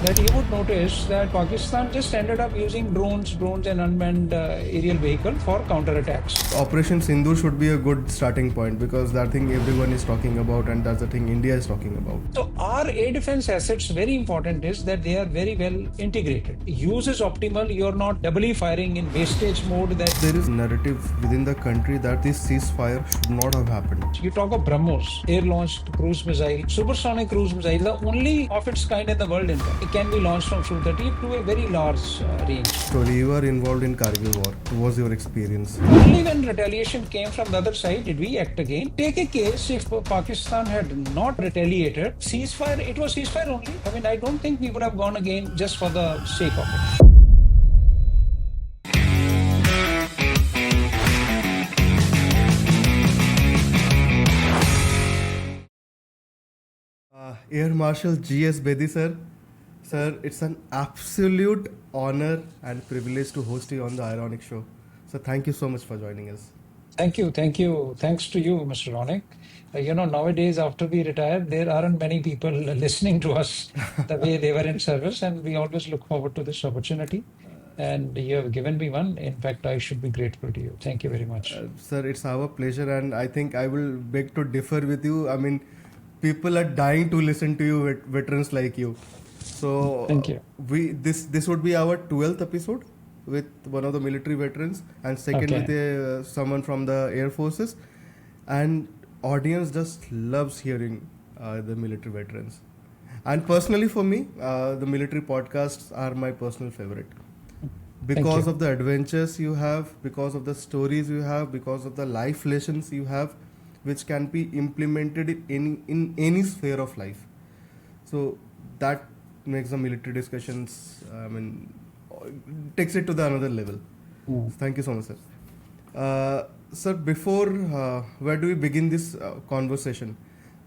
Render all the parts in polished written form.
that you would notice that Pakistan just ended up using drones and unmanned aerial vehicle for counterattacks. Operation Sindoor should be a good starting point because that thing everyone is talking about and that's the thing India is talking about. So our air defense assets, very important is that they are very well integrated. Use is optimal. You're not doubly firing in wastage mode. That There is narrative within the country that this ceasefire should not have happened. you talk of BrahMos, air-launched cruise missile, supersonic cruise missile, the only of its kind in the world. In fact, it can be launched from Su-30 to a very large range. So you were involved in Kargil war. What was your experience? Only when retaliation came from the other side did we act again. Take a case if Pakistan had not retaliated, ceasefire, it was ceasefire only. I mean, I don't think we would have gone again just for the sake of it. Air Marshal G.S. Bedi sir. Sir, it's an absolute honor and privilege to host you on the iRonik show. So thank you so much for joining us. Thank you. Thanks to you, Mr. Ronik. Nowadays after we retire, there aren't many people listening to us the way they were in service, and we always look forward to this opportunity. And you have given me one. In fact, I should be grateful to you. Thank you very much. Sir, it's our pleasure, and I think I will beg to differ with you. I mean, people are dying to listen to you, veterans like you. So Thank you. This would be our 12th episode with one of the military veterans, and second Okay. with someone from the Air Forces, and audience just loves hearing the military veterans. And personally, for me, the military podcasts are my personal favorite because you. of the adventures you have, because of the stories you have, because of the life lessons you have, which can be implemented in any sphere of life. So that makes the military discussions, takes it to the another level. Thank you so much, sir. Sir, before where do we begin this conversation?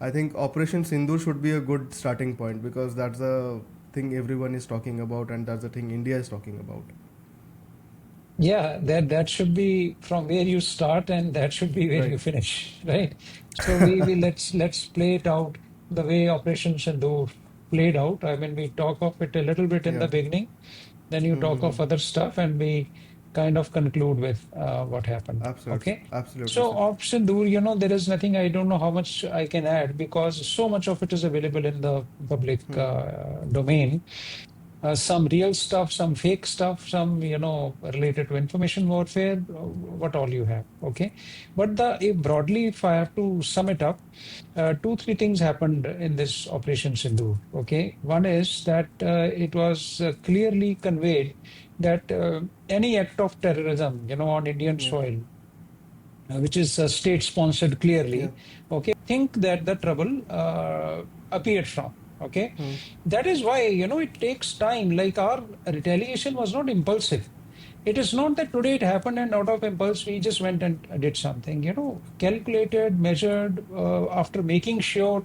I think Operation Sindoor should be a good starting point because that's the thing everyone is talking about and that's the thing India is talking about. Yeah, that should be from where you start, and that should be where Right. you finish, right? So we let's play it out the way Operation Sindoor played out. I mean, we talk of it a little bit in the Yeah. beginning, then you talk of other stuff, and we kind of conclude with what happened. Absolutely. Okay. Absolutely. So Sir. of Sindoor, there is nothing. I don't know how much I can add because so much of it is available in the public domain. Some real stuff, some fake stuff, some related to information warfare, what all you have. Okay, but broadly, if I have to sum it up, 2-3 things happened in this Operation Sindoor. Okay, one is that it was clearly conveyed that any act of terrorism, on Indian soil, which is state sponsored clearly, Yeah. okay, think that the trouble appeared from. Okay, that is why it takes time. Like our retaliation was not impulsive. It is not that today it happened and out of impulse we just went and did something. Calculated, measured, after making sure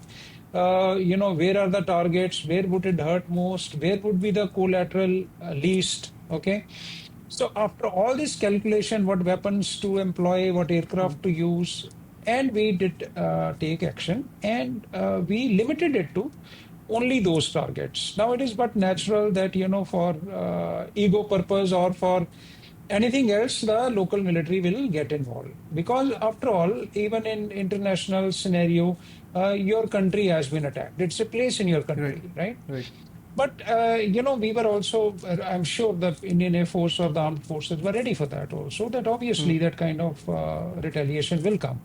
where are the targets, where would it hurt most, where would be the collateral least. Okay, so after all this calculation, what weapons to employ, what aircraft to use, and we did take action, and we limited it to only those targets. Now it is but natural that for ego purpose or for anything else, the local military will get involved because after all, even in international scenario, your country has been attacked. It's a place in your country, right? Right. But we were also, I'm sure the Indian Air Force or the armed forces were ready for that also, that obviously that kind of retaliation will come.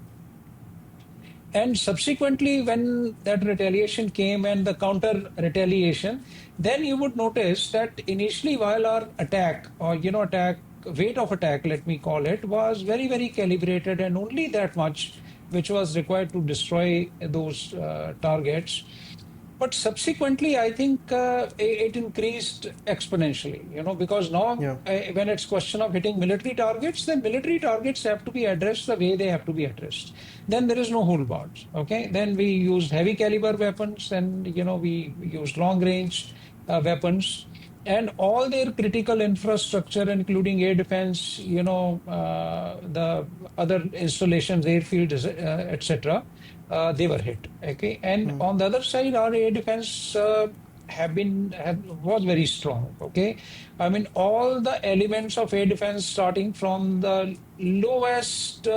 And subsequently, when that retaliation came and the counter retaliation, then you would notice that initially while our attack or, weight of attack, let me call it, was very, very calibrated and only that much which was required to destroy those targets. But subsequently, I think it increased exponentially, because now when it's question of hitting military targets, then military targets have to be addressed the way they have to be addressed. Then there is no hold bars. Okay. Then we used heavy caliber weapons and, we used long range weapons and all their critical infrastructure, including air defense, the other installations, airfields, etc. They were hit. Okay, and on the other side, our air defense was very strong. Okay, I mean all the elements of air defense, starting from the lowest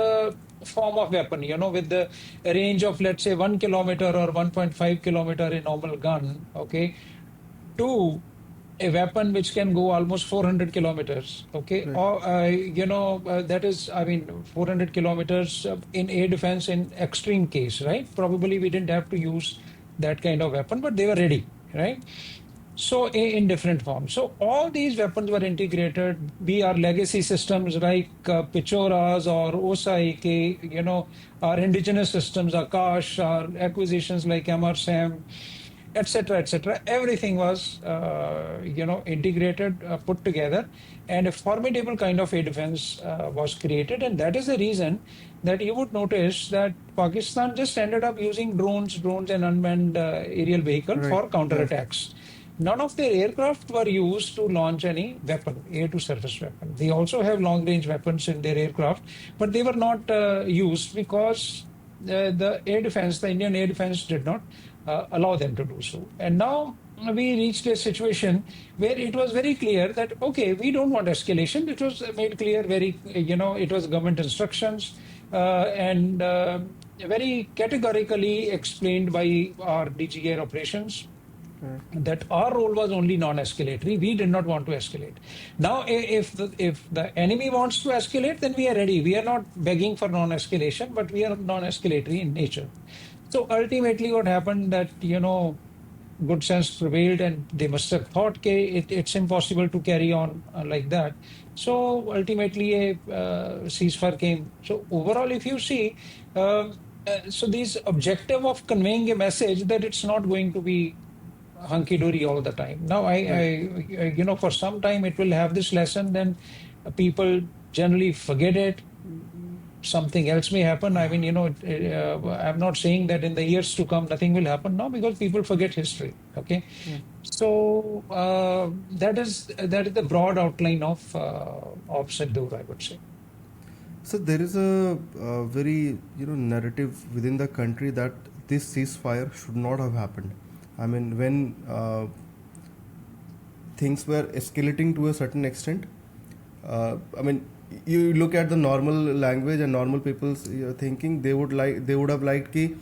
form of weapon, with the range of, let's say, 1 kilometer or 1.5 kilometer in normal gun. Okay, to a weapon which can go almost 400 kilometers. Okay, Right. or that is, I mean, 400 kilometers in air defense in extreme case, right? Probably we didn't have to use that kind of weapon, but they were ready, right? So in different forms. So all these weapons were integrated. Be our legacy systems like Pichoras or OSA-AK, our indigenous systems, Akash, our acquisitions like MRSAM, etc., etc. Everything was, integrated, put together, and a formidable kind of air defense was created. And that is the reason that you would notice that Pakistan just ended up using drones and unmanned aerial vehicle Right. for Yeah. counterattacks. None of their aircraft were used to launch any weapon, air to surface weapon. They also have long range weapons in their aircraft, but they were not used because the air defense, the Indian air defense, did not allow them to do so. And now we reached a situation where it was very clear that, okay, we don't want escalation. It was made clear very, it was government instructions and very categorically explained by our DG Air Operations Right. that our role was only non-escalatory. We did not want to escalate. Now, if the enemy wants to escalate, then we are ready. We are not begging for non-escalation, but we are non-escalatory in nature. So ultimately, what happened that good sense prevailed, and they must have thought, okay, it's impossible to carry on like that. So ultimately, a ceasefire came. So overall, if you see, so this objective of conveying a message that it's not going to be hunky dory all the time. Now, Right. for some time it will have this lesson. Then people generally forget it. Something else may happen. I mean, I'm not saying that in the years to come nothing will happen. No, because people forget history. Okay, so that is the broad outline of Sindoor, I would say. So there is a, very narrative within the country that this ceasefire should not have happened. I mean, when things were escalating to a certain extent, I mean, you look at the normal language and normal people's thinking, they would have liked ki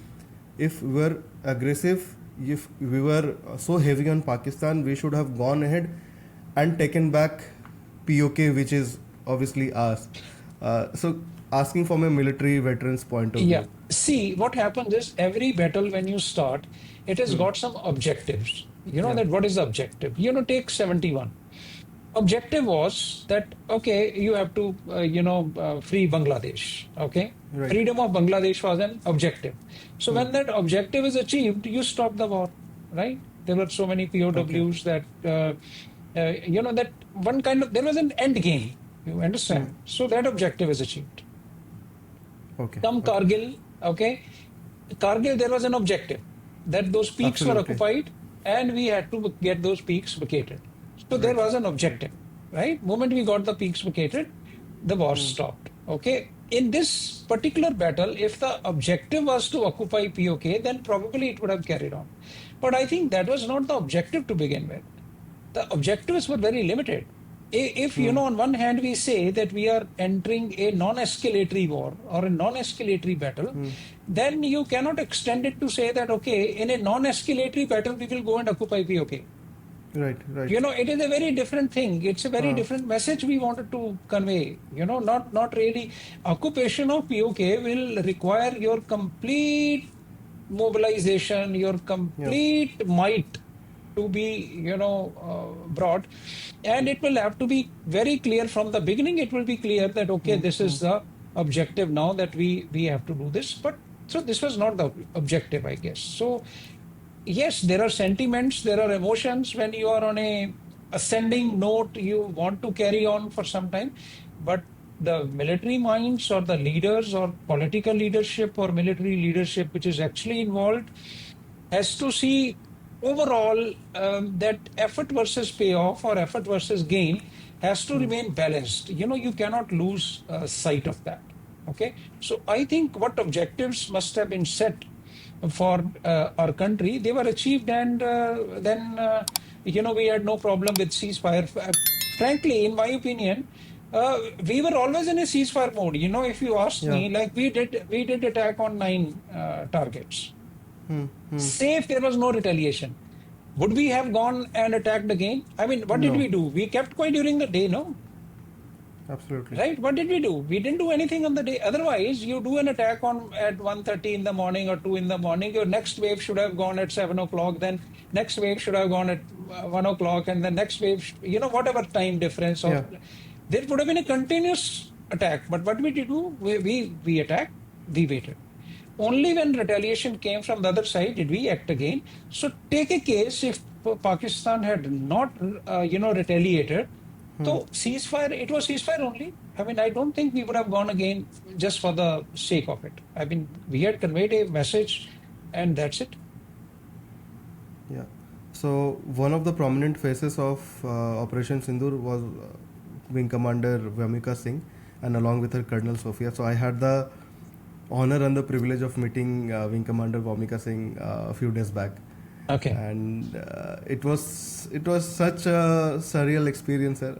if we were aggressive, if we were so heavy on Pakistan, we should have gone ahead and taken back POK, which is obviously ours. So asking from a military veteran's point of Yeah. view. See, what happens is every battle when you start, it has got some objectives. You know Yeah. that what is the objective? Take 71. Objective was that, okay, you have to, free Bangladesh. Okay. Right. Freedom of Bangladesh was an objective. So when that objective is achieved, you stop the war, right? There were so many Okay. POWs that, that one kind of, there was an end game. You understand? So that objective is achieved. Okay. Come Okay. Kargil, okay. Kargil, there was an objective that those peaks were Absolutely. occupied and we had to get those peaks vacated. So there Right. was an objective, right? Moment we got the peaks vacated, the war stopped. Okay. In this particular battle, if the objective was to occupy POK, then probably it would have carried on. But I think that was not the objective to begin with. The objectives were very limited. If, on one hand, we say that we are entering a non-escalatory war or a non-escalatory battle, then you cannot extend it to say that, okay, in a non-escalatory battle, we will go and occupy POK. Right. Right. It is a very different thing. It's a very Uh, different message we wanted to convey. Not really. Occupation of POK will require your complete mobilization, your yeah. complete might to be, brought, and it will have to be very clear from the beginning. It will be clear that, okay, this is the objective now, that we have to do this. But so this was not the objective, I guess. So yes, there are sentiments, there are emotions. When you are on a ascending note, you want to carry on for some time, but the military minds or the leaders or political leadership or military leadership which is actually involved has to see overall that effort versus payoff or effort versus gain has to remain balanced. You cannot lose sight of that. Okay. So I think what objectives must have been set for our country, they were achieved, and then we had no problem with ceasefire. Frankly, in my opinion, we were always in a ceasefire mode. If you ask Yeah. me, like we did attack on 9 targets. Hmm. Hmm. Say if there was no retaliation, would we have gone and attacked again? I mean, what did No. we do? We kept quiet during the day, no? Absolutely. Right? What did we do? We didn't do anything on the day. Otherwise, you do an attack on at 1:30 in the morning or 2 in the morning. Your next wave should have gone at 7 o'clock. Then next wave should have gone at 1 o'clock. And the next wave, whatever time difference. Or Yeah. there would have been a continuous attack. But what we did do? We attacked, we waited. Only when retaliation came from the other side did we act again. So take a case if Pakistan had not, retaliated. So ceasefire, it was ceasefire only. I mean, I don't think we would have gone again just for the sake of it. I mean, we had conveyed a message, and that's it. Yeah. So one of the prominent faces of Operation Sindoor was Wing Commander Vamika Singh, and along with her Colonel Sophia. So I had the honor and the privilege of meeting Wing Commander Vamika Singh a few days back, Okay. and it was such a surreal experience, sir.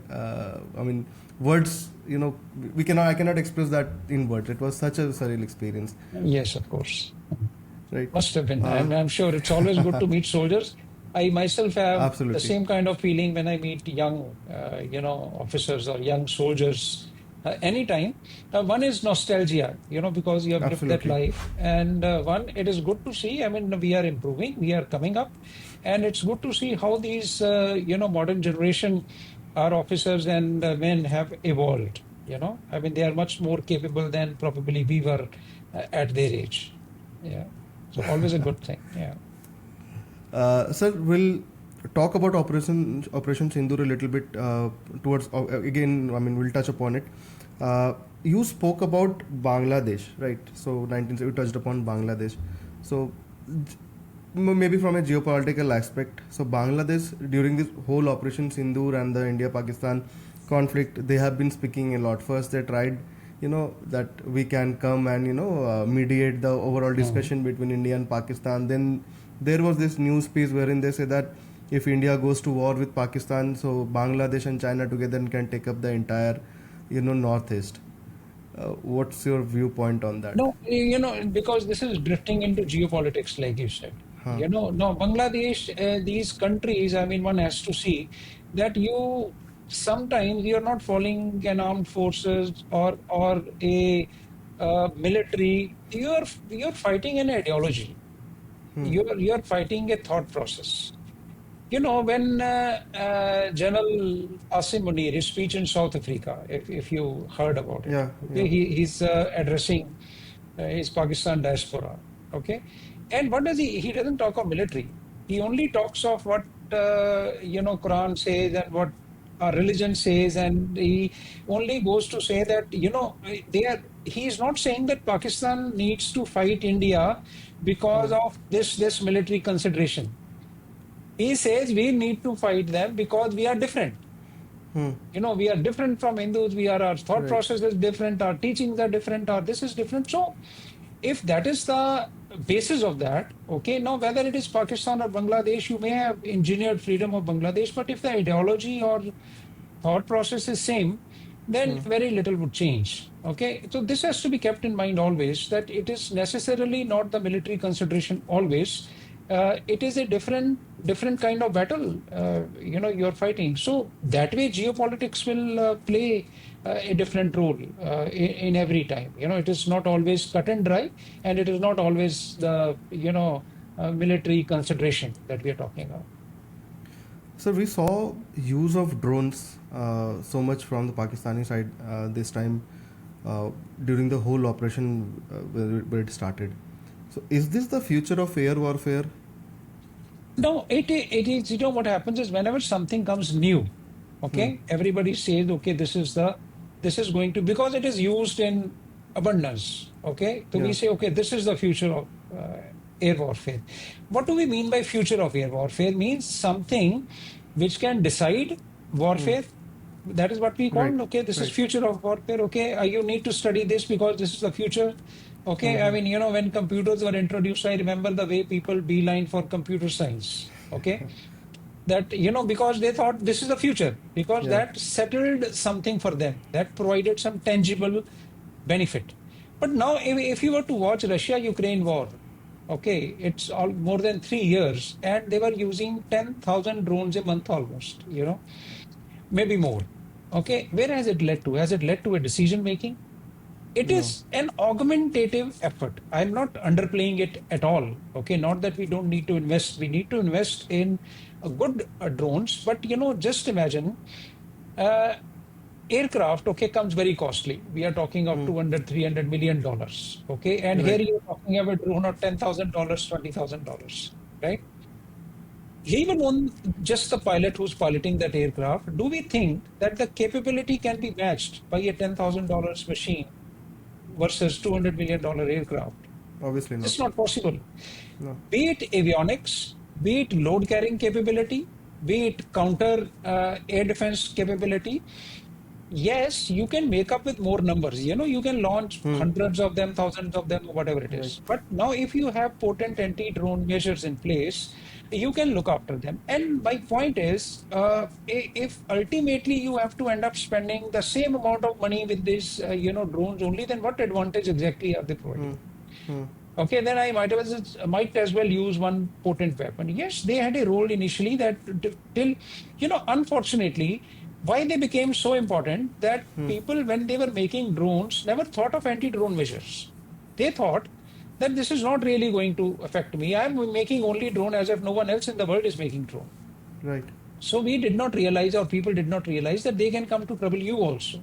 I mean, words, I cannot express that in words. It was such a surreal experience, Yes, of course. right? Must have been. I'm sure it's always good to meet soldiers. I myself have Absolutely. the same kind of feeling when I meet young, officers or young soldiers. Anytime. One is nostalgia, because you have lived that Absolutely. life. And one, it is good to see. I mean, we are improving, we are coming up. And it's good to see how these, modern generation, our officers and men have evolved. I mean, they are much more capable than probably we were at their age. Yeah. So always a good thing. Yeah. Sir, we'll talk about Operation Sindoor a little bit towards again. I mean, we'll touch upon it. You spoke about Bangladesh, right? So, you touched upon Bangladesh. So, maybe from a geopolitical aspect. So, Bangladesh during this whole Operation Sindoor and the India-Pakistan conflict, they have been speaking a lot. First, they tried, that we can come and mediate the overall discussion between India and Pakistan. Then there was this news piece wherein they say that if India goes to war with Pakistan, so Bangladesh and China together can take up the entire, northeast. What's your viewpoint on that? No, because this is drifting into geopolitics, like you said. Huh. No, Bangladesh, these countries, I mean, one has to see that sometimes you're not following an armed forces or a military. You're fighting an ideology. You're fighting a thought process. When General Asim Munir, his speech in South Africa, if you heard about it, Yeah, okay, yeah. he's addressing his Pakistan diaspora, okay, and what does he doesn't talk of military. He only talks of what Quran says and what our religion says, and he only goes to say that he's not saying that Pakistan needs to fight India because of this military consideration. He says we need to fight them because we are different. We are different from Hindus. Our thought Right. process is different. Our teachings are different. Our this is different. So, if that is the basis of that, okay, now whether it is Pakistan or Bangladesh, you may have engineered freedom of Bangladesh, but if the ideology or thought process is same, then very little would change. Okay, so this has to be kept in mind always, that it is necessarily not the military consideration always. It is a different kind of battle. You're fighting. So that way, geopolitics will play a different role in every time. It is not always cut and dry, and it is not always the military consideration that we are talking about. So we saw use of drones so much from the Pakistani side this time during the whole operation where it started. So is this the future of air warfare? No, it is. What happens is whenever something comes new, okay, everybody says, okay, this is going to, because it is used in abundance. Okay, so we Yeah. say, okay, this is the future of air warfare. What do we mean by future of air warfare? Means something which can decide warfare. That is what we call. Right. Okay, this is Right. future of warfare. Okay, you need to study this because this is the future. Okay, I mean, when computers were introduced, I remember the way people beeline for computer science. Okay, that, because they thought this is the future, because Yeah. that settled something for them, that provided some tangible benefit. But now, if you were to watch Russia-Ukraine war, okay, it's all more than 3 years, and they were using 10,000 drones a month almost, maybe more. Okay, where has it led to? Has it led to a decision making? It No. is an augmentative effort. I'm not underplaying it at all. Okay, not that we don't need to invest. We need to invest in good drones, but just imagine uh, aircraft. Okay, comes very costly. We are talking of 200, $300 million. Okay, and here Right. you're talking about a drone of $10,000, $20,000, right? Even on just the pilot who's piloting that aircraft, do we think that the capability can be matched by a $10,000 machine versus $200 million aircraft? Obviously not. It's not possible. No. Be it avionics, be it load carrying capability, be it counter air defense capability. Yes, you can make up with more numbers. You can launch hundreds of them, thousands of them, whatever it Right. is. But now, if you have potent anti-drone measures in place, you can look after them. And my point is, if ultimately you have to end up spending the same amount of money with these, drones only, then what advantage exactly are they providing? Okay, then I might as well use one potent weapon. Yes, they had a role initially that till, unfortunately, why they became so important that people, when they were making drones, never thought of anti-drone measures. They thought that this is not really going to affect me. I'm making only drone as if no one else in the world is making drone. Right. So we did not realize, or people did not realize, that they can come to trouble you also,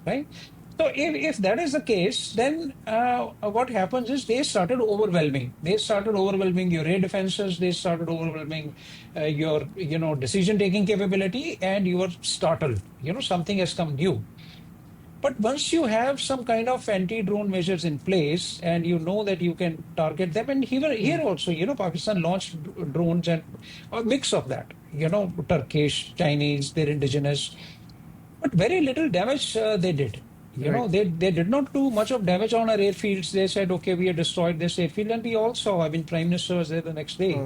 right? So if that is the case, then what happens is they started overwhelming. They started overwhelming your air defenses. They started overwhelming your decision taking capability, and you were startled. Something has come new. But once you have some kind of anti-drone measures in place, and you know that you can target them, and here also, Pakistan launched drones and a mix of that, Turkish, Chinese, they're indigenous, but very little damage they did. Right. They did not do much of damage on our airfields. They said, okay, we have destroyed this airfield, and we all saw. I mean, Prime Minister was there the next day.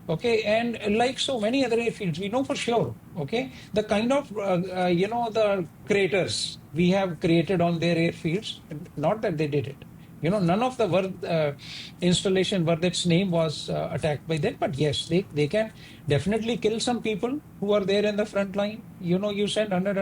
Okay, and like so many other airfields, we know for sure. Okay, the kind of the craters we have created on their airfields. Not that they did it. None of the installation worth its name was attacked by them. But yes, they can definitely kill some people who are there in the front line. You send 100,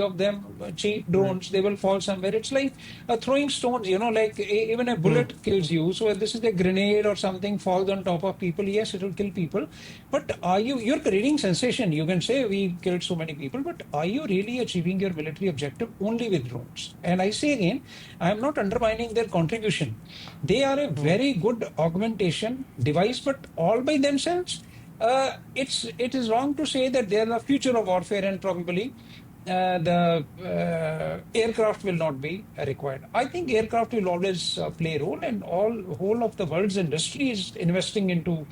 of them, cheap drones, they will fall somewhere. It's like throwing stones, like even a bullet kills you. So if this is a grenade or something falls on top of people, yes, it will kill people. But you're creating sensation. You can say we killed so many people, but are you really achieving your military objective only with drones? And I say again, I'm not undermining their contribution. They are a very good augmentation device, but all by themselves, it is wrong to say that they are the future of warfare, and probably the aircraft will not be required. I think aircraft will always play a role, and whole of the world's industry is investing into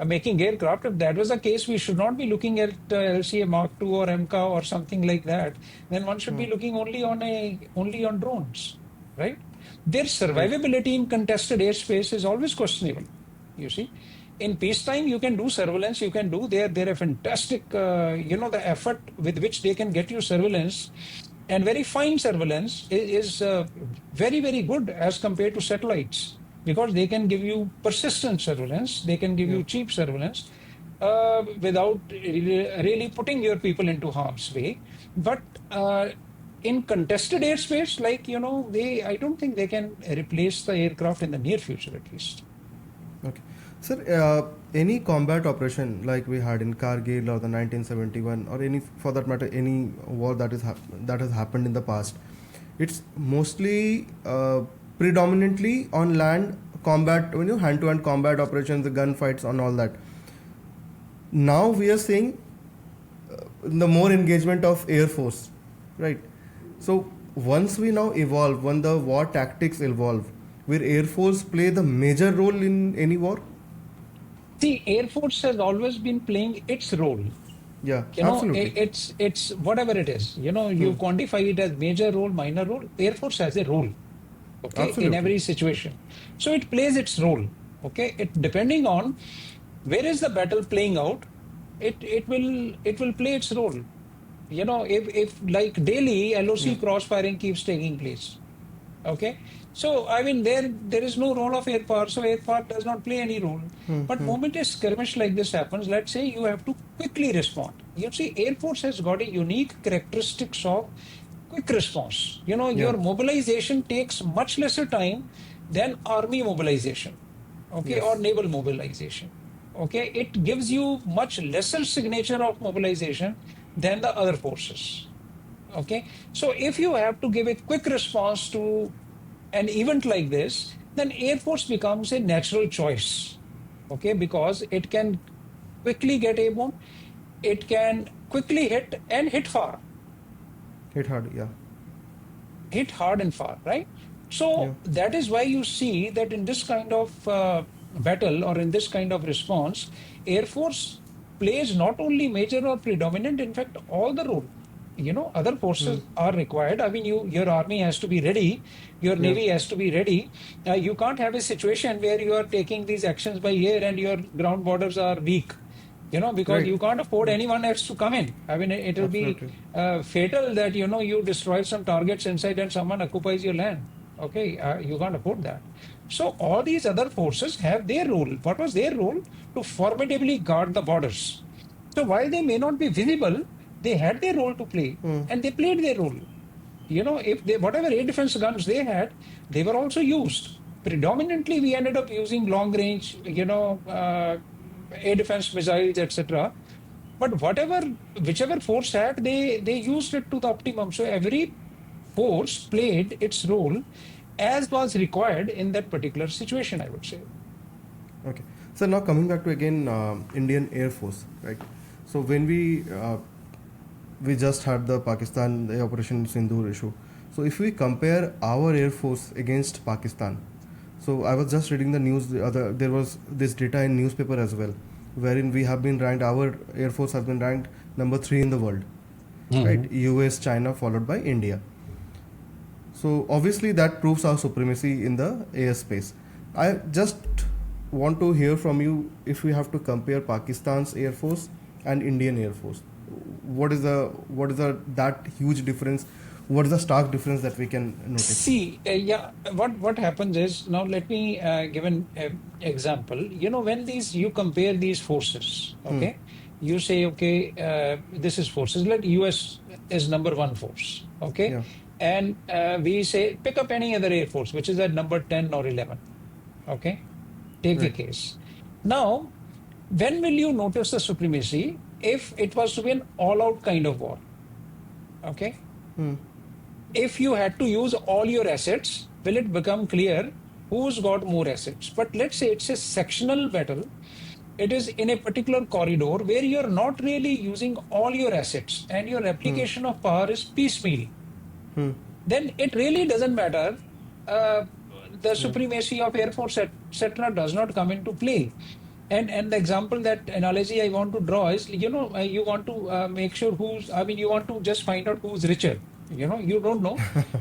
making aircraft. If that was the case, we should not be looking at LCA Mark II or MCA or something like that. Then one should be looking only on drones, right? Their survivability in contested airspace is always questionable. You see, in peacetime you can do surveillance. You can do they're a fantastic. The effort with which they can get you surveillance, and very fine surveillance is very, very good as compared to satellites, because they can give you persistent surveillance. They can give you cheap surveillance without really putting your people into harm's way. But in contested airspace, like, I don't think they can replace the aircraft in the near future, at least. Okay. Sir, any combat operation like we had in Kargil or the 1971, or any, for that matter, any war that has happened in the past, it's mostly predominantly on land combat, hand-to-hand combat operations, the gunfights and all that. Now we are seeing the more engagement of Air Force, right? So once we now evolve, when the war tactics evolve, will Air Force play the major role in any war? See, Air Force has always been playing its role. Yeah, absolutely. It's whatever it is. You quantify it as major role, minor role. Air Force has a role. okay, in Absolutely. every situation. So it plays its role. Okay, it depending on where is the battle playing out, it will play its role. If like daily Yeah. LOC cross firing keeps taking place. Okay, so I mean there is no role of air power, so air power does not play any role. But moment a skirmish like this happens, let's say you have to quickly respond. You see, Air Force has got a unique characteristics of quick response. Yeah. Your mobilization takes much lesser time than army mobilization, okay, or Yes. naval mobilization. Okay, it gives you much lesser signature of mobilization than the other forces. Okay, so if you have to give a quick response to an event like this, then Air Force becomes a natural choice. Okay, because it can quickly get airborne, it can quickly hit and hit far, Hit hard. Yeah. hit hard and far, right? Yeah. So that is why you see that in this kind of battle or in this kind of response, Air Force plays not only major or predominant, in fact, all the role. Other forces are required. I mean, your army has to be ready, your Yeah. navy has to be ready. You can't have a situation where you are taking these actions by air and your ground borders are weak. Because Right. you can't afford anyone else to come in. I mean, it will be Absolutely. fatal that you destroy some targets inside and someone occupies your land. Okay, you can't afford that. So all these other forces have their role. What was their role? To formidably guard the borders. So while they may not be visible, they had their role to play, and they played their role. If they whatever air defense guns they had, they were also used. Predominantly, we ended up using long range, air defense missiles, etc. But whichever force had, they used it to the optimum. So every force played its role as was required in that particular situation, I would say. Okay. So now coming back to again Indian Air Force, right? So when we just had the Pakistan the Operation Sindoor issue. So if we compare our Air Force against Pakistan, so I was just reading the news. There was this data in newspaper as well, wherein we have been ranked. Our Air Force has been ranked number 3 in the world, right? Mhm. US, China, followed by India. So obviously that proves our supremacy in the airspace. I just want to hear from you if we have to compare Pakistan's Air Force and Indian Air Force. What is the that huge difference? What is the stark difference that we can notice? See, yeah, what happens is now let me give an example. When you compare these forces, okay, you say, okay, this is forces. Let US is number one force, okay, Yeah. and we say pick up any other air force which is at number 10 or 11, okay. Take a Right. case. Now, when will you notice the supremacy? If it was to be an all-out kind of war, okay. If you had to use all your assets, will it become clear who's got more assets? But let's say it's a sectional battle. It is in a particular corridor where you're not really using all your assets and your application of power is piecemeal. Then it really doesn't matter. Uh, the Yeah. supremacy of Air Force, etc., does not come into play. And the example that analogy I want to draw is, you want to make sure I mean, you want to just find out who's richer. You don't know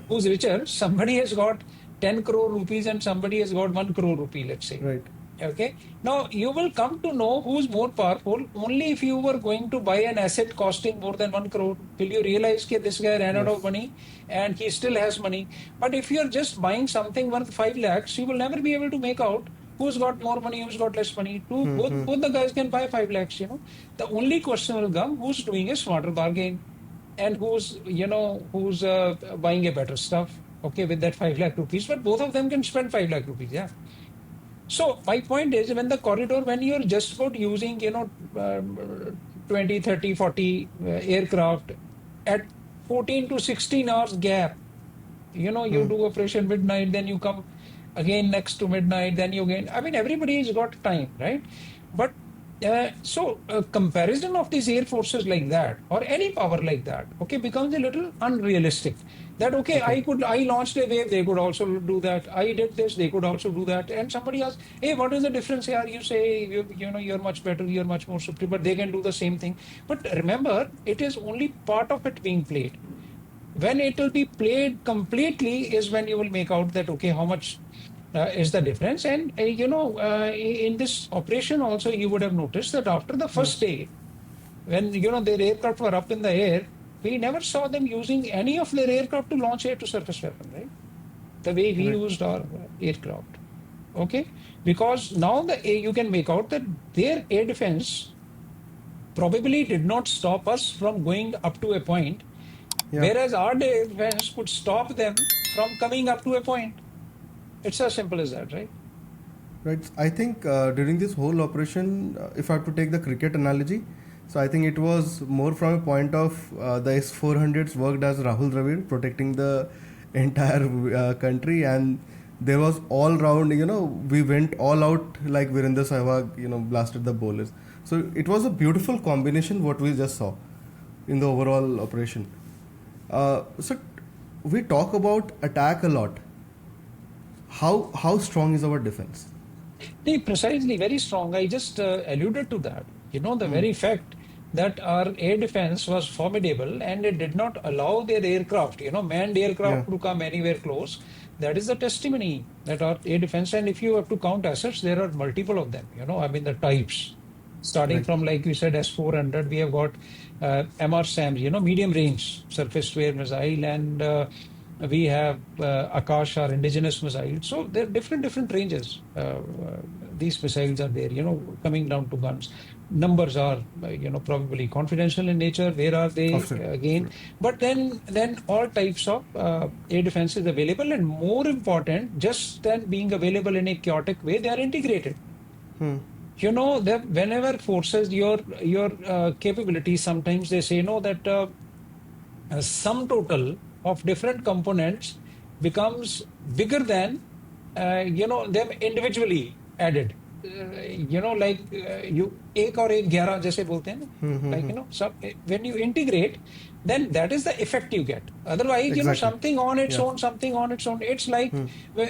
who's richer. Somebody has got 10 crore rupees and somebody has got 1 crore rupee, let's say. Right. Okay. Now you will come to know who's more powerful only if you were going to buy an asset costing more than 1 crore. Will you realize that this guy ran out of Yes. money and he still has money? But if you're just buying something worth 5 lakhs, you will never be able to make out who's got more money, who's got less money. Both the guys can buy 5 lakhs. The only question will come who's doing a smarter bargain and who's buying a better stuff. Okay, with that 5 lakh rupees, but both of them can spend 5 lakh rupees. Yeah. So my point is when you're just about using, 20, 30, 40 aircraft at 14 to 16 hours gap, you do operation midnight, then you come again next to midnight, then you again, I mean, everybody's got time, right? But so comparison of these air forces like that or any power like that, okay, becomes a little unrealistic. That okay, Okay. I launched a wave, they could also do that. I did this, they could also do that. And somebody asks, hey, what is the difference here? You say you're much better, you're much more superior, but they can do the same thing. But remember, it is only part of it being played. When it will be played completely is when you will make out that, okay, how much is the difference. And, in this operation also, you would have noticed that after the first day, when, their aircraft were up in the air, we never saw them using any of their aircraft to launch air to surface weapon, right? The way we Right. used our aircraft. Okay, because now you can make out that their air defense probably did not stop us from going up to a point, Yeah. whereas our air defense could stop them from coming up to a point. It's as simple as that, right? Right. I think during this whole operation, if I have to take the cricket analogy, so I think it was more from a point of the S-400s worked as Rahul Dravid protecting the entire country, and there was all round, we went all out like Virender Sehwag, blasted the bowlers. So it was a beautiful combination what we just saw in the overall operation. So we talk about attack a lot. How strong is our defense? Precisely, very strong. I just alluded to that. The very fact that our air defense was formidable and it did not allow their aircraft, manned Yeah. aircraft to come anywhere close. That is the testimony that our air defense, and if you have to count assets, there are multiple of them, I mean, the types. Starting Right. from, like you said, S-400, we have got MR-SAMs, medium range surface to air missile, and we have Akash, our indigenous missile. So there are different ranges. These missiles are there, coming down to guns. Numbers are, probably confidential in nature. Where are they again? Absolutely. But then all types of air defense is available, and more important, just than being available in a chaotic way, they are integrated. Hmm. That whenever forces your capabilities, sometimes they say no, that sum total of different components becomes bigger than them individually added. Like you एक और एक 11 जैसे बोलते हैं ना, like when you integrate, then that is the effect you get. Otherwise, Exactly. something on its Yeah. own, something on its own. It's like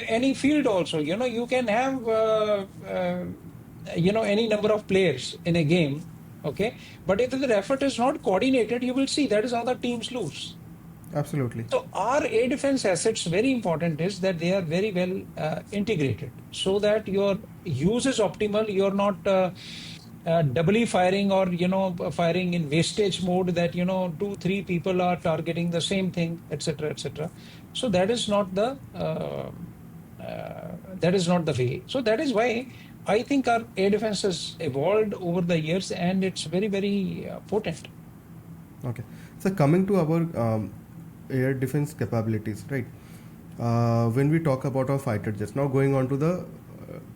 any field also. You can have any number of players in a game, okay, but if the effort is not coordinated, you will see that is how the teams lose. Absolutely. So our air defense assets, very important is that they are very well integrated, so that your use is optimal. You're not doubly firing, or firing in wastage mode, that 2-3 people are targeting the same thing, etc., etc. So that is not the way. So that is why I think our air defense has evolved over the years, and it's very, very potent. Okay. So coming to our air defense capabilities, right? When we talk about our fighter jets, now going on to the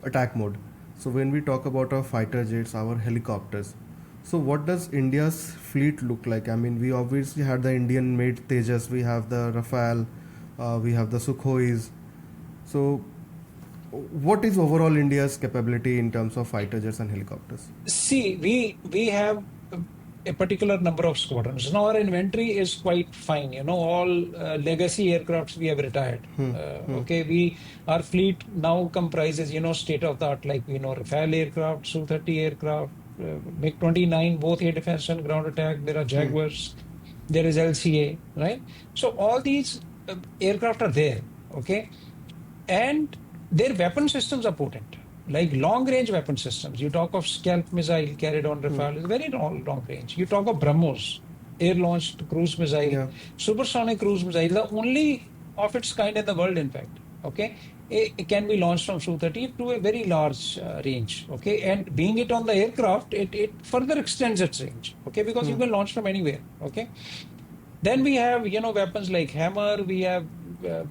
attack mode. So when we talk about our fighter jets, our helicopters, so what does India's fleet look like? I mean, we obviously had the Indian-made Tejas, we have the Rafale, we have the Sukhois. So what is overall India's capability in terms of fighter jets and helicopters? See, we have a particular number of squadrons. Now our inventory is quite fine. All legacy aircrafts we have retired. Okay, our fleet now comprises state of the art, like Rafale aircraft, Su-30 aircraft, MiG-29, both air defense and ground attack. There are Jaguars. There is LCA, right? So all these aircraft are there. Okay, and their weapon systems are potent, like long range weapon systems. You talk of Scalp missile carried on Rafale, is very long range. You talk of BrahMos, air launched cruise missile, Yeah. supersonic cruise missile, the only of its kind in the world, in fact. Okay, it can be launched from Su-30 to a very large range. Okay, and being it on the aircraft, it further extends its range. Okay, because you can launch from anywhere. Okay. Then we have, weapons like Hammer, we have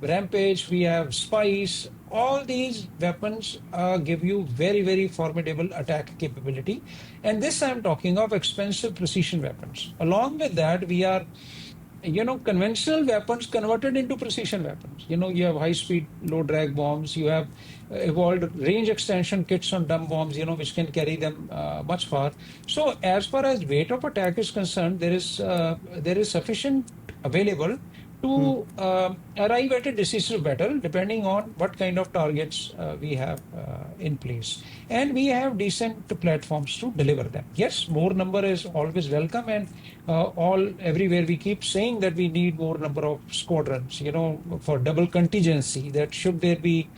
Rampage, we have Spice. All these weapons give you very, very formidable attack capability. And this I'm talking of expensive precision weapons. Along with that, we are, conventional weapons converted into precision weapons. You have high-speed, low-drag bombs. You have evolved range extension kits on dumb bombs, which can carry them much far. So as far as weight of attack is concerned, there is sufficient available to arrive at a decisive battle, depending on what kind of targets we have in place. And we have decent platforms to deliver them. Yes, more number is always welcome, and everywhere we keep saying that we need more number of squadrons, for double contingency, that should there be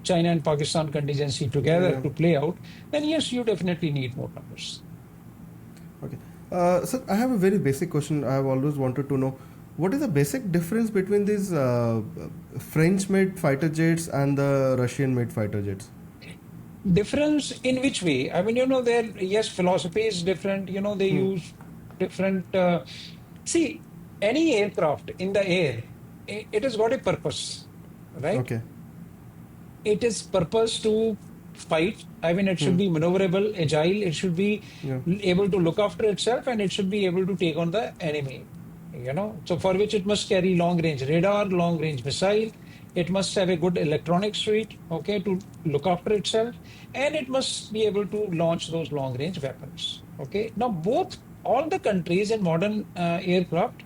China and Pakistan contingency together Yeah. to play out, then yes, you definitely need more numbers. Okay. Sir, I have a very basic question. I have always wanted to know what is the basic difference between these French-made fighter jets and the Russian-made fighter jets? Difference in which way? I mean, their, yes, philosophy is different. They Hmm. use different. See, any aircraft in the air, it has got a purpose, right? Okay. It is purpose to fight. I mean, it should Hmm. be maneuverable, agile. It should be Yeah. able to look after itself, and it should be able to take on the enemy. So for which it must carry long range radar, long range missile. It must have a good electronic suite, okay, to look after itself, and it must be able to launch those long range weapons. Okay. Now, all the countries in modern aircraft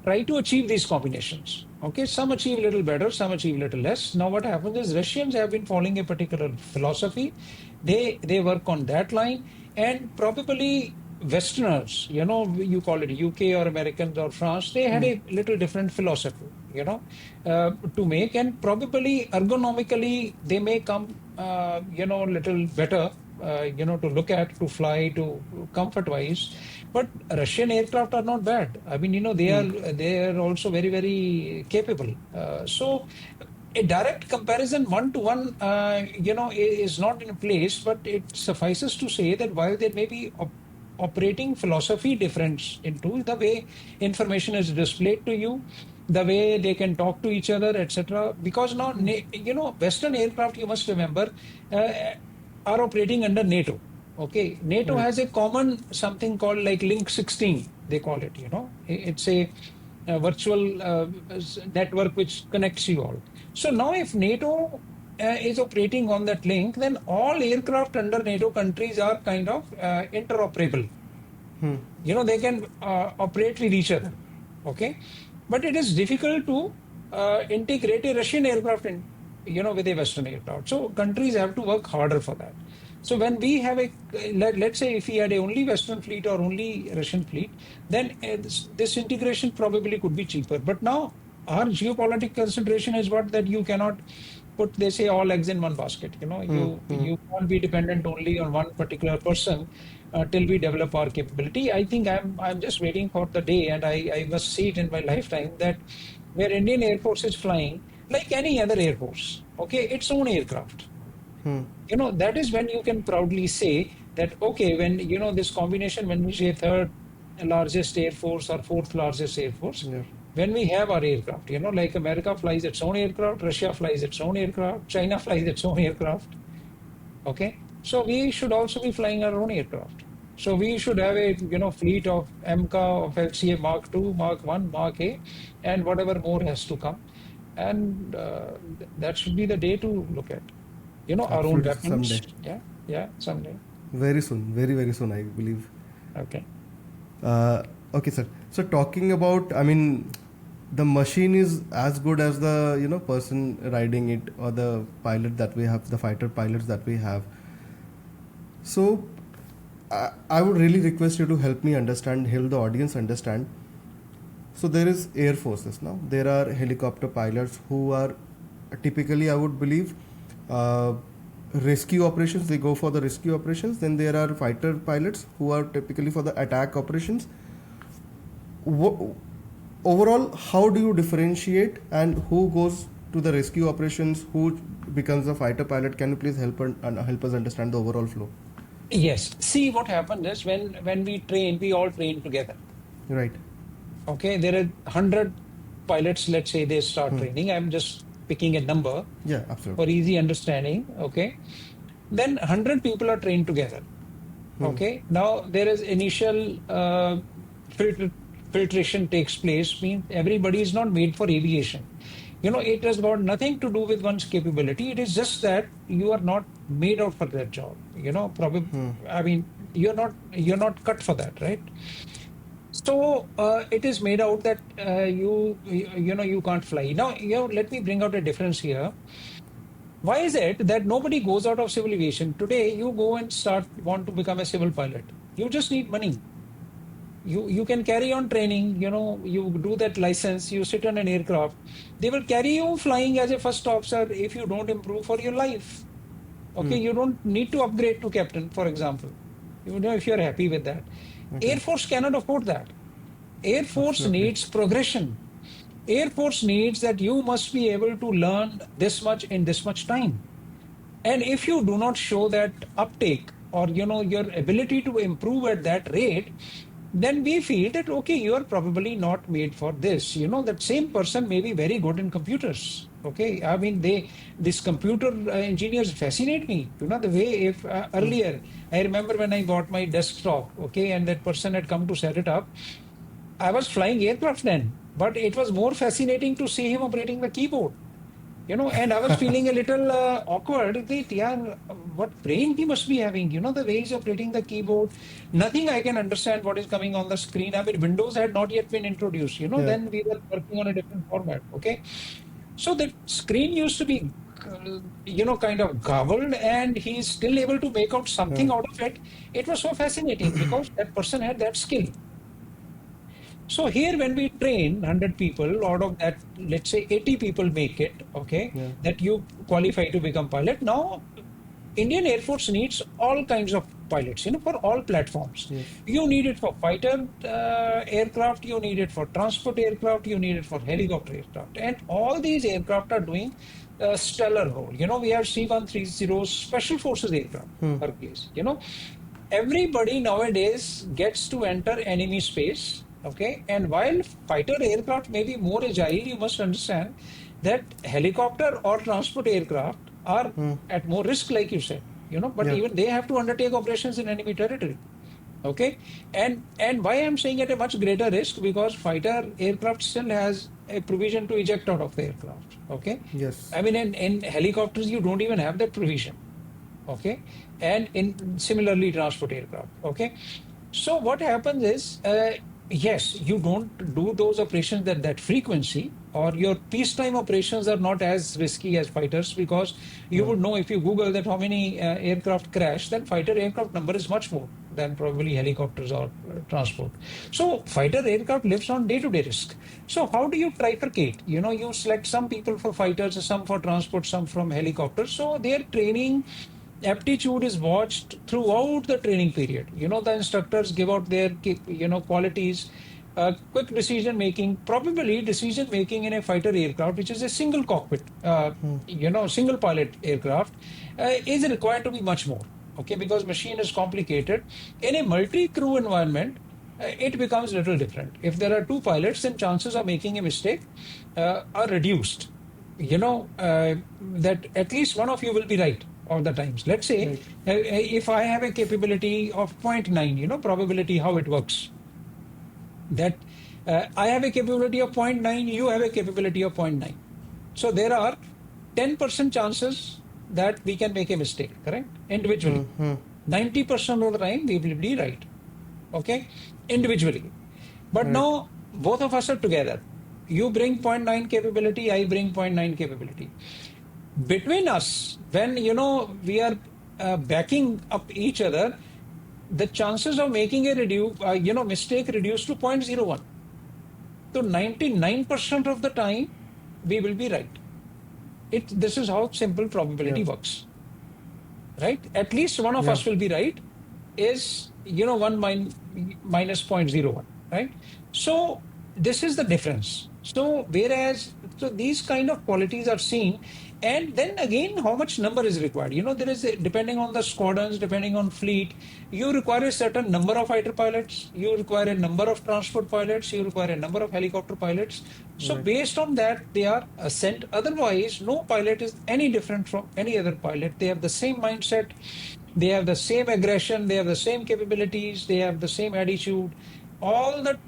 try to achieve these combinations. Okay, some achieve a little better, some achieve a little less. Now, what happens is Russians have been following a particular philosophy. They work on that line, and probably Westerners, you call it UK or Americans or France, they had Hmm. a little different philosophy, to make, and probably ergonomically they may come, little better, to look at, to fly, to comfort wise. But Russian aircraft are not bad. I mean, Hmm. they are also very, very capable. So a direct comparison one to one, is not in place, but it suffices to say that while there may be operating philosophy difference into the way information is displayed to you, the way they can talk to each other, etc. Because now, Western aircraft, you must remember, uh, are operating under NATO. Okay, NATO Right. has a common something called like Link 16, they call it, It's a virtual network which connects you all. So now if NATO is operating on that link, then all aircraft under NATO countries are kind of interoperable. Hmm. They can operate with each other. Okay, but it is difficult to integrate a Russian aircraft in, with a Western aircraft. So countries have to work harder for that. So when we have let's say if we had a only Western fleet or only Russian fleet, then this integration probably could be cheaper. But now our geopolitical consideration is what, that you cannot put, they say, all eggs in one basket. Hmm. Hmm. You can't be dependent only on one particular person till we develop our capability. I think I'm just waiting for the day, and I must see it in my lifetime, that where Indian Air Force is flying like any other air force, okay, its own aircraft. Hmm. That is when you can proudly say that, okay, when, this combination, when we say third largest air force or fourth largest air force, Yeah. when we have our aircraft, like America flies its own aircraft, Russia flies its own aircraft, China flies its own aircraft. Okay. So we should also be flying our own aircraft. So we should have a, fleet of MCA, of LCA Mark II, Mark I, Mark A, and whatever more has to come. And that should be the day to look at, our own Absolutely. Someday. weapons. Yeah. Yeah. Someday. Very soon. Very, very soon, I believe. Okay. Okay, sir. So talking about, I mean, the machine is as good as the person riding it, or the pilot that we have, the fighter pilots that we have. So I would really request you to help me understand, help the audience understand. So there is air forces now. There are helicopter pilots who are typically, I would believe, uh, rescue operations. They go for the rescue operations. Then there are fighter pilots who are typically for the attack operations. Overall, how do you differentiate, and who goes to the rescue operations, who becomes a fighter pilot? Can you please help us understand the overall flow? Yes. See, what happened is when we train, we all train together. Right. Okay. There are 100 pilots. Let's say they start training. I'm just picking a number Yeah, for absolutely. easy understanding. Okay. Then 100 people are trained together. Okay. Now there is initial filtration takes place. Means everybody is not made for aviation. It has got nothing to do with one's capability. It is just that you are not made out for that job. Probably. I mean, you're not cut for that, right? So it is made out that you can't fly. Now, let me bring out a difference here. Why is it that nobody goes out of civil aviation? Today, you go and want to become a civil pilot. You just need money. You can carry on training, you do that license, you sit on an aircraft. They will carry you flying as a first officer if you don't improve for your life. Okay, you don't need to upgrade to captain, for example. If you're happy with that. Okay. Air Force cannot afford that. Air Force Absolutely. needs progression. Air Force needs that you must be able to learn this much in this much time. And if you do not show that uptake or your ability to improve at that rate, then we feel that okay, you are probably not made for this. That same person may be very good in computers. Okay, I mean these computer engineers fascinate me. The way if earlier I remember when I got my desktop, okay, and that person had come to set it up. I was flying aircraft then, but it was more fascinating to see him operating the keyboard. And I was feeling a little awkward that, yeah, what brain he must be having, the way he's operating the keyboard. Nothing I can understand what is coming on the screen. I mean, Windows had not yet been introduced, Yeah. then we were working on a different format, okay? So the screen used to be, kind of garbled, and he's still able to make out something Yeah. out of it. It was so fascinating because that person had that skill. So here, when we train 100 people, out of that, let's say 80 people make it, okay, Yeah. that you qualify to become pilot. Now, Indian Air Force needs all kinds of pilots, for all platforms. Yes. You need it for fighter aircraft, you need it for transport aircraft, you need it for helicopter aircraft. And all these aircraft are doing a stellar role. We have C-130 Special Forces aircraft, Kargil. Everybody nowadays gets to enter enemy space. Okay, and while fighter aircraft may be more agile, you must understand that helicopter or transport aircraft are at more risk, like you said. But Yeah. even they have to undertake operations in enemy territory. Okay, and why I'm saying at a much greater risk, because fighter aircraft still has a provision to eject out of the aircraft. Okay, Yes. I mean in helicopters you don't even have that provision. Okay, and in similarly transport aircraft. Okay, so what happens is, yes, you don't do those operations at that frequency, or your peacetime operations are not as risky as fighters, because you Yeah. would know if you Google that how many aircraft crash, then fighter aircraft number is much more than probably helicopters or transport. So fighter aircraft lives on day-to-day risk. So how do you trifurcate? You select some people for fighters, some for transport, some from helicopters. So their training aptitude is watched throughout the training period. The instructors give out their qualities. Quick decision making, probably decision making in a fighter aircraft, which is a single cockpit, single pilot aircraft, is required to be much more. Okay, because machine is complicated. In a multi-crew environment, it becomes a little different. If there are two pilots, then chances of making a mistake are reduced. That at least one of you will be right all the times. Let's say Right. if I have a capability of 0.9, probability how it works. That I have a capability of 0.9, you have a capability of 0.9. So there are 10% chances that we can make a mistake, correct? Individually. 90% of the time we will be right. Okay? Individually. But Right. now both of us are together. You bring 0.9 capability, I bring 0.9 capability. Between us, when we are backing up each other, the chances of making a mistake reduced to 0.01. So 99% of the time we will be right. This is how simple probability Yeah. works. Right? At least one of Yeah. us will be right, is 1 minus 0.01, right? So this is the difference. So these kind of qualities are seen, and then again, how much number is required? There is depending on the squadrons, depending on fleet, you require a certain number of fighter pilots, you require a number of transport pilots, you require a number of helicopter pilots. So Right. based on that, they are sent. Otherwise, no pilot is any different from any other pilot. They have the same mindset, they have the same aggression, they have the same capabilities, they have the same attitude. All the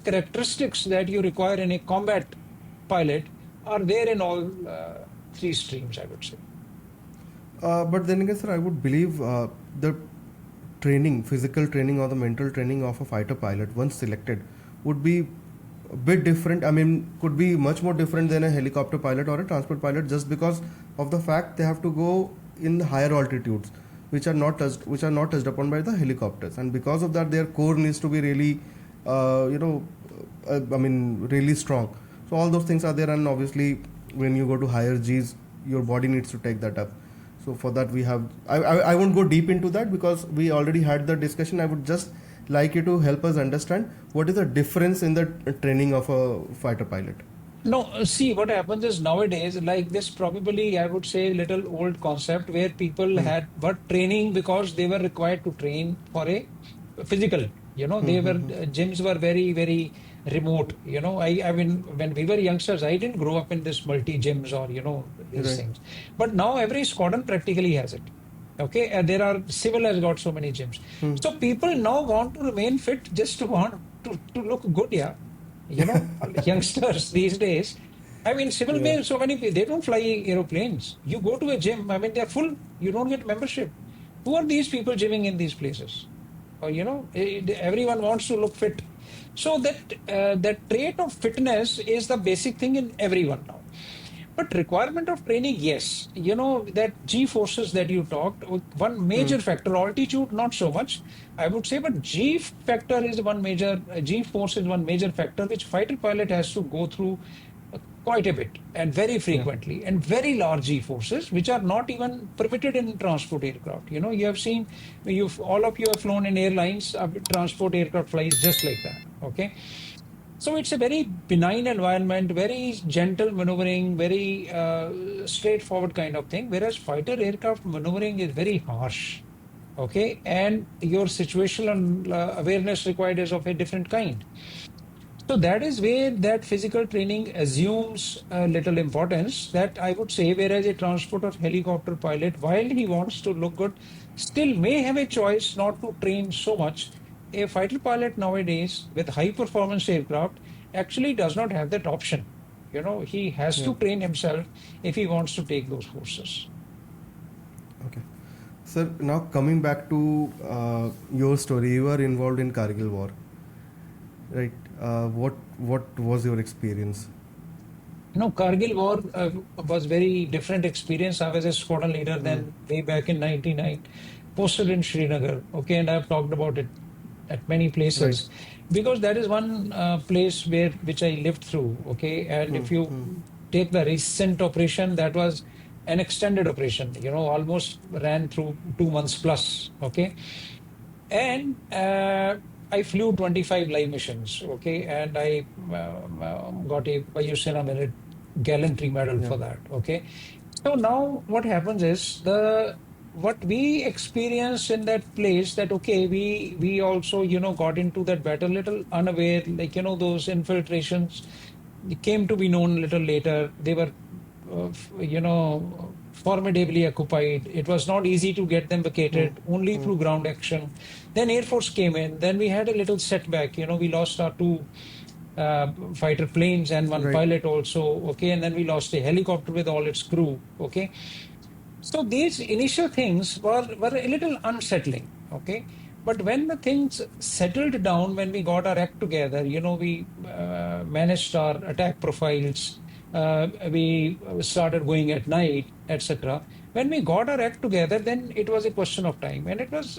characteristics that you require in a combat pilot are there in all three streams, I would say. But then again, sir, I would believe the training, physical training or the mental training of a fighter pilot once selected would be a bit different. I mean, could be much more different than a helicopter pilot or a transport pilot, just because of the fact they have to go in higher altitudes, which are not touched upon by the helicopters, and because of that, their core needs to be really, I mean, really strong. So all those things are there, and obviously, when you go to higher Gs, your body needs to take that up. So for that, we have. I won't go deep into that because we already had the discussion. I would just like you to help us understand what is the difference in the training of a fighter pilot. No, see, what happens is nowadays, like this, probably I would say little old concept where people Hmm. had but training because they were required to train for a physical. Hmm. They were Hmm. Hmm. gyms were very, very remote. I mean, when we were youngsters, I didn't grow up in this multi gyms or these Right. things. But now every squadron practically has it. Okay, and there are civil has got so many gyms. Hmm. So people now want to remain fit just to want to look good. Yeah, youngsters these days. I mean, civil Yeah. may so many people, they don't fly aeroplanes. You go to a gym, I mean, they're full. You don't get membership. Who are these people gymming in these places? Or everyone wants to look fit. So that trait of fitness is the basic thing in everyone now. But requirement of training, yes. That G forces that you talked, one Hmm. major factor, altitude, not so much, I would say, but G factor is one major, G force is one major factor which fighter pilot has to go through quite a bit and very Yeah. frequently, and very large G forces which are not even permitted in transport aircraft. You have seen, all of you have flown in airlines, transport aircraft flies just like that. Okay. So it's a very benign environment, very gentle maneuvering, very straightforward kind of thing. Whereas fighter aircraft maneuvering is very harsh. Okay, and your situational awareness required is of a different kind. So that is where that physical training assumes a little importance. That I would say, whereas a transport or helicopter pilot, while he wants to look good, still may have a choice not to train so much. A fighter pilot nowadays with high performance aircraft actually does not have that option. He has Yeah. to train himself if he wants to take those courses. Okay. Sir, now coming back to your story, you were involved in Kargil war, right? What was your experience? Kargil war was very different experience. I was a squadron leader Hmm. then way back in 99, posted in Srinagar. Okay, and I've talked about it at many Right. places because that is one place which I lived through. Okay, and Hmm. if you Hmm. take the recent operation, that was an extended operation. Almost ran through 2 months plus. Okay, and I flew 25 live missions. Okay, and I got a Vayusena Merit gallantry medal Yeah. for that. Okay, so now what happens is what we experienced in that place, that okay, we also got into that battle little unaware, like those infiltrations came to be known a little later. They were formidably occupied. It was not easy to get them Hmm. vacated, only Hmm. through ground action. Then Air Force came in. Then we had a little setback. We lost our two fighter planes and one Right. pilot also. Okay, and then we lost a helicopter with all its crew. Okay, so these initial things were a little unsettling. Okay, but when the things settled down, when we got our act together, we managed our attack profiles. We started going at night, etc. When we got our act together, then it was a question of time, and it was.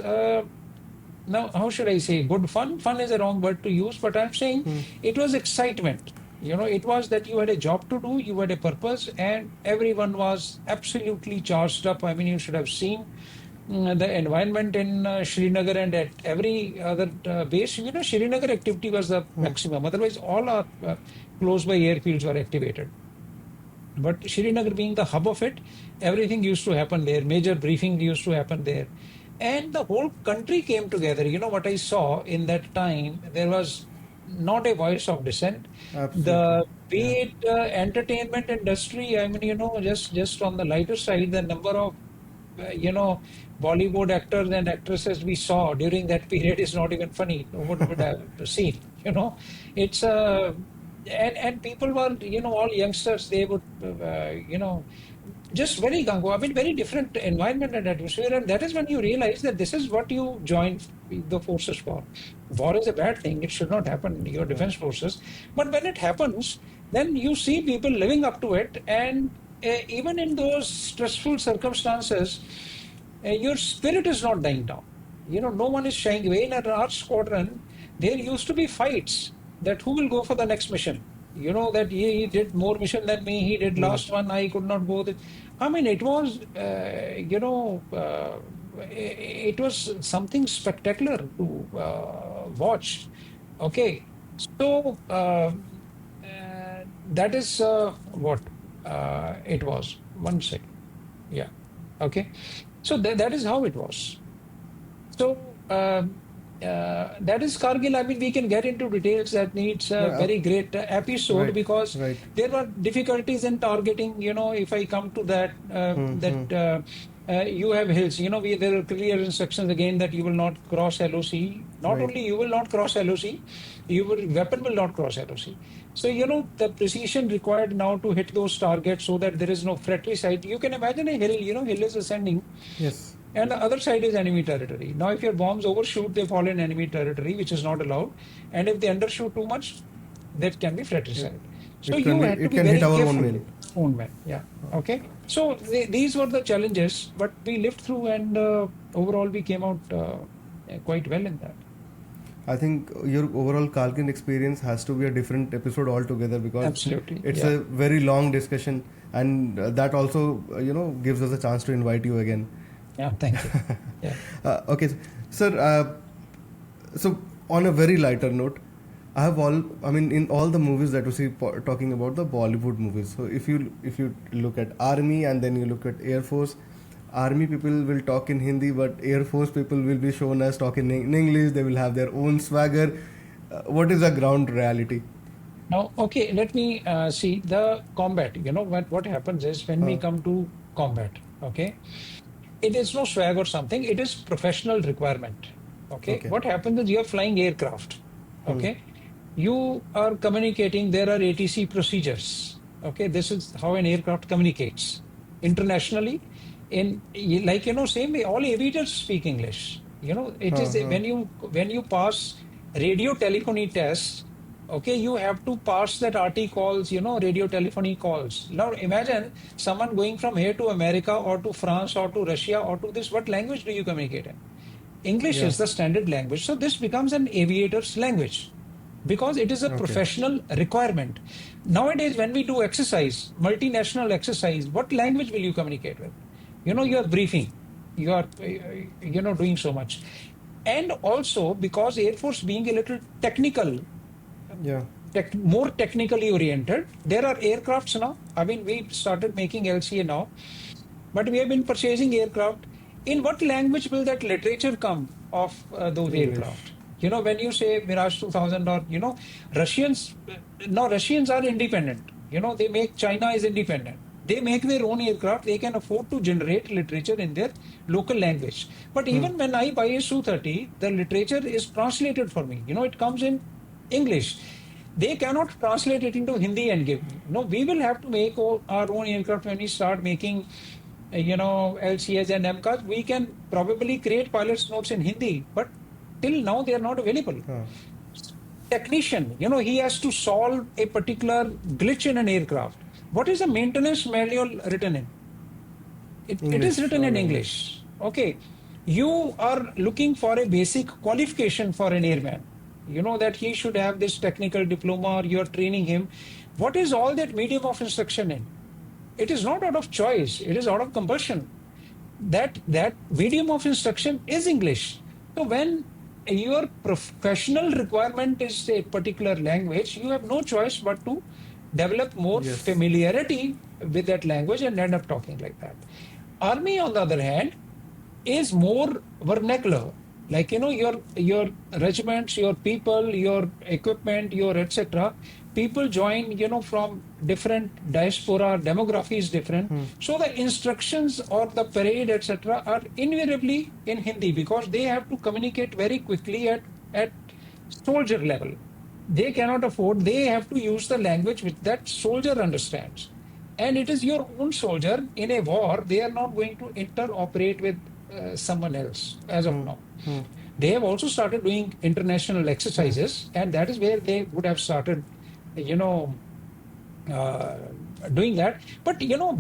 Now, how should I say? Good fun. Fun is a wrong word to use, but I'm saying Hmm. it was excitement. It was that you had a job to do, you had a purpose, and everyone was absolutely charged up. I mean, you should have seen the environment in Srinagar and at every other base. Srinagar activity was the Hmm. maximum. Otherwise, all our close by airfields were activated. But Srinagar being the hub of it, everything used to happen there. Major briefing used to happen there. And the whole country came together. What I saw in that time, there was not a voice of dissent. Absolutely. The Yeah. be it entertainment industry, I mean, just on the lighter side, the number of Bollywood actors and actresses we saw during that period is not even funny. No one would have seen. It's and people were all youngsters. They would just very gung-ho. I mean, very different environment and atmosphere, and that is when you realize that this is what you join the forces for. War is a bad thing; it should not happen in your defense forces. But when it happens, then you see people living up to it, and even in those stressful circumstances, your spirit is not dying down. No one is shying away. In our squadron, there used to be fights that who will go for the next mission. That he did more mission than me. He did last one. I could not go. I mean, it was, it was something spectacular to watch. Okay, so that is what it was. One second. Yeah. Okay. So that is how it was. So that is Kargil. I mean, we can get into details. That needs a Yeah, very great episode right, because right. there were difficulties in targeting. If I come to that, you have hills. There are clear instructions again that you will not cross LOC. Not Right. only you will not cross LOC, your weapon will not cross LOC. So the precision required now to hit those targets so that there is no threat side. You can imagine a hill. Hill is ascending. Yes. And the other side is enemy territory. Now, if your bombs overshoot, they fall in enemy territory, which is not allowed. And if they undershoot too much, that can be fratricide. So you had to It be can very hit our careful. own men. Own men, yeah. Okay. So these were the challenges, but we lived through, and overall we came out quite well in that. I think your overall Kargil experience has to be a different episode altogether because Absolutely. it's Yeah. a very long discussion, and that also gives us a chance to invite you again. Yeah. Thank you. Yeah. Okay, sir. So on a very lighter note, I mean, in all the movies that you see talking about the Bollywood movies. So if you look at Army and then you look at Air Force, Army people will talk in Hindi, but Air Force people will be shown as talking in English. They will have their own swagger. What is the ground reality? Now, okay, let me see the combat. What happens is when we come to combat, okay, it is no swag or something. It is professional requirement. Okay. Okay. What happens is you are flying aircraft. Okay. You are communicating. There are ATC procedures. Okay. This is how an aircraft communicates internationally. Same way, all aviators speak English. It is when you pass radio telephony tests. Okay, you have to pass that RT calls, radio telephony calls. Now imagine someone going from here to America or to France or to Russia or to this. What language do you communicate in? English Yeah. is the standard language. So this becomes an aviator's language because it is a professional requirement. Nowadays, when we do exercise, multinational exercise, what language will you communicate with? You are briefing. You are, doing so much. And also because Air Force being a little technical, Yeah. more technically oriented. There are aircrafts now. I mean, we started making LCA now, but we have been purchasing aircraft. In what language will that literature come of those English. aircraft? When you say Mirage 2000 or, Russians, now Russians are independent. They make, China is independent. They make their own aircraft. They can afford to generate literature in their local language. But even when I buy a Su-30, the literature is translated for me. It comes in English. They cannot translate it into Hindi and give me. No, we will have to make our own aircraft when we start making, LCS and MCAS. We can probably create pilot's notes in Hindi, but till now they are not available. Technician, he has to solve a particular glitch in an aircraft. What is the maintenance manual written in? It is written in English. Okay. You are looking for a basic qualification for an airman. That he should have this technical diploma, or you are training him. What is all that medium of instruction in? It is not out of choice. It is out of compulsion. That medium of instruction is English. So when your professional requirement is a particular language, you have no choice but to develop more familiarity with that language and end up talking like that. Army, on the other hand, is more vernacular. Like, your regiments, your people, your equipment, your etc. People join, from different diaspora, demography is different. So the instructions or the parade, etc. are invariably in Hindi because they have to communicate very quickly at soldier level. They cannot afford, they have to use the language which that soldier understands. And it is your own soldier in a war. They are not going to interoperate with someone else as of Hmm. now. Hmm. They have also started doing international Hmm. exercises, and that is where they would have started, you know, uh, doing that. But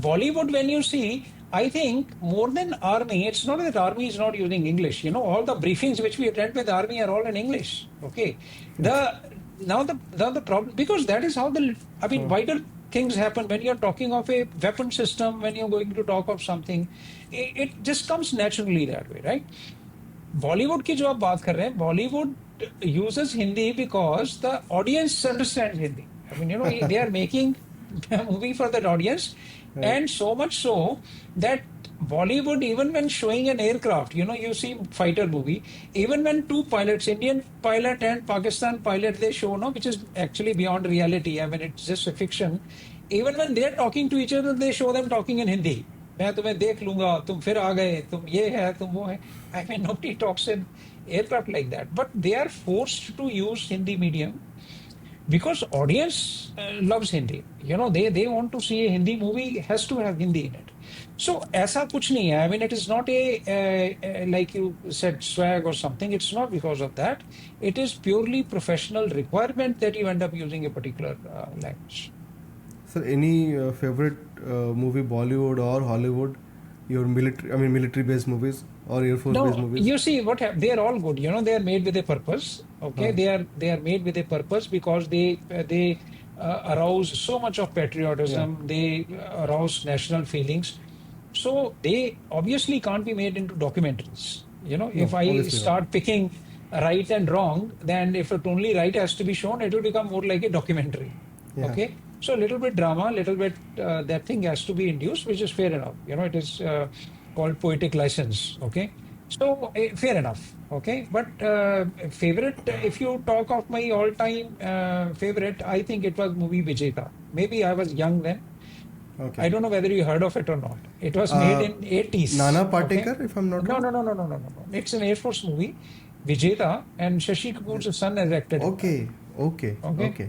Bollywood, when you see, I think more than army, it's not that army is not using English. All the briefings which we attend with army are all in English. Okay, Okay. the now the problem, because that is how I mean Hmm. wider things happen when you're talking of a weapon system, when you're going to talk of something, it just comes naturally that way, right? Bollywood की जो आप बात कर रहे हैं, Bollywood uses Hindi because the audience understands Hindi. I mean, they are making a movie for that audience, Right. and so much so that Bollywood, even when showing an aircraft, you see fighter movie, even when two pilots, Indian pilot and Pakistan pilot, they show, no, which is actually beyond reality. I mean, it's just a fiction. Even when they're talking to each other, they show them talking in Hindi. मैं तुम्हें देख लूंगा, तुम फिर आ गए, तुम ये है, तुम वो है. I mean, nobody talks in aircraft like that, but they are forced to use Hindi medium because audience loves Hindi. They want to see a Hindi movie, has to have Hindi in it. So ऐसा कुछ नहीं है. I mean, it is not like you said, swag or something. It's not because of that. It is purely professional requirement that you end up using a particular language. Sir, any favorite movie, Bollywood or Hollywood? Your military-based movies or Air Force-based No, movies? you see they are all good. They are made with a purpose. Okay, Huh. they are made with a purpose because they arouse so much of Yeah. patriotism. They arouse national feelings. So they obviously can't be made into documentaries. No, If I obviously not. start picking right and wrong, then if it only right has to be shown, it will become more like a documentary. Yeah. Okay, so a little bit drama, a little bit that thing has to be induced, which is fair enough. It is called poetic license. Okay, so fair enough. Okay, but favorite, if you talk of my all-time favorite, I think it was movie Vijeta. Maybe I was young then. Okay. I don't know whether you heard of it or not. It was made Uh, in 80s. Nana Okay, Patekar, if I'm not no, wrong. no, no, no, no, no, no, no. It's an Air Force movie. Vijeta and Shashi Kapoor's son has acted in that. Okay. Okay. Okay. Okay.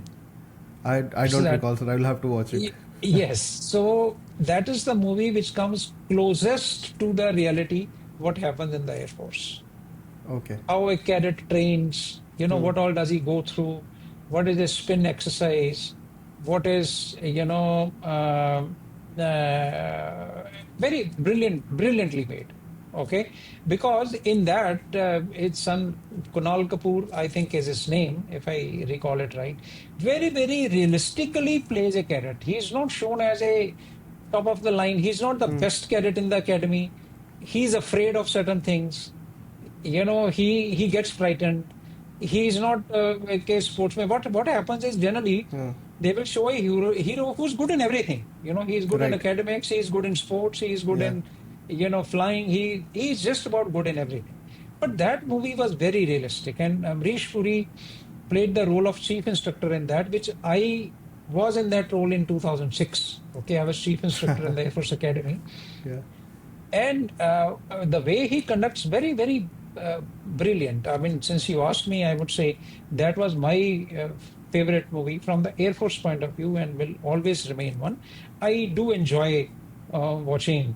I So don't that recall, sir. I will have to watch it. yes, so that is the movie which comes closest to the reality what happens in the Air Force. Okay. How a cadet trains, Hmm. what all does he go through? What is a spin exercise? What is, very brilliantly made. Okay, because in that its son Kunal Kapoor, I think is his name, if I recall it right, very very realistically plays a cadet. He is not shown as a top of the line. He's not the Hmm. best cadet in the academy. He's afraid of certain things. He gets frightened. He is not like a sportsman. What happens is generally Yeah. they will show a hero who's good in everything. He is good in Right. academics, he is good in sports, he is good Yeah. in flying. He is just about good in everything. But that movie was very realistic, and Amrish Puri played the role of chief instructor in that, which I was in that role in 2006. Okay, I was chief instructor in the Air Force Academy, Yeah. and the way he conducts, very very brilliant. I mean, since you asked me, I would say that was my favorite movie from the Air Force point of view, and will always remain one. I do enjoy watching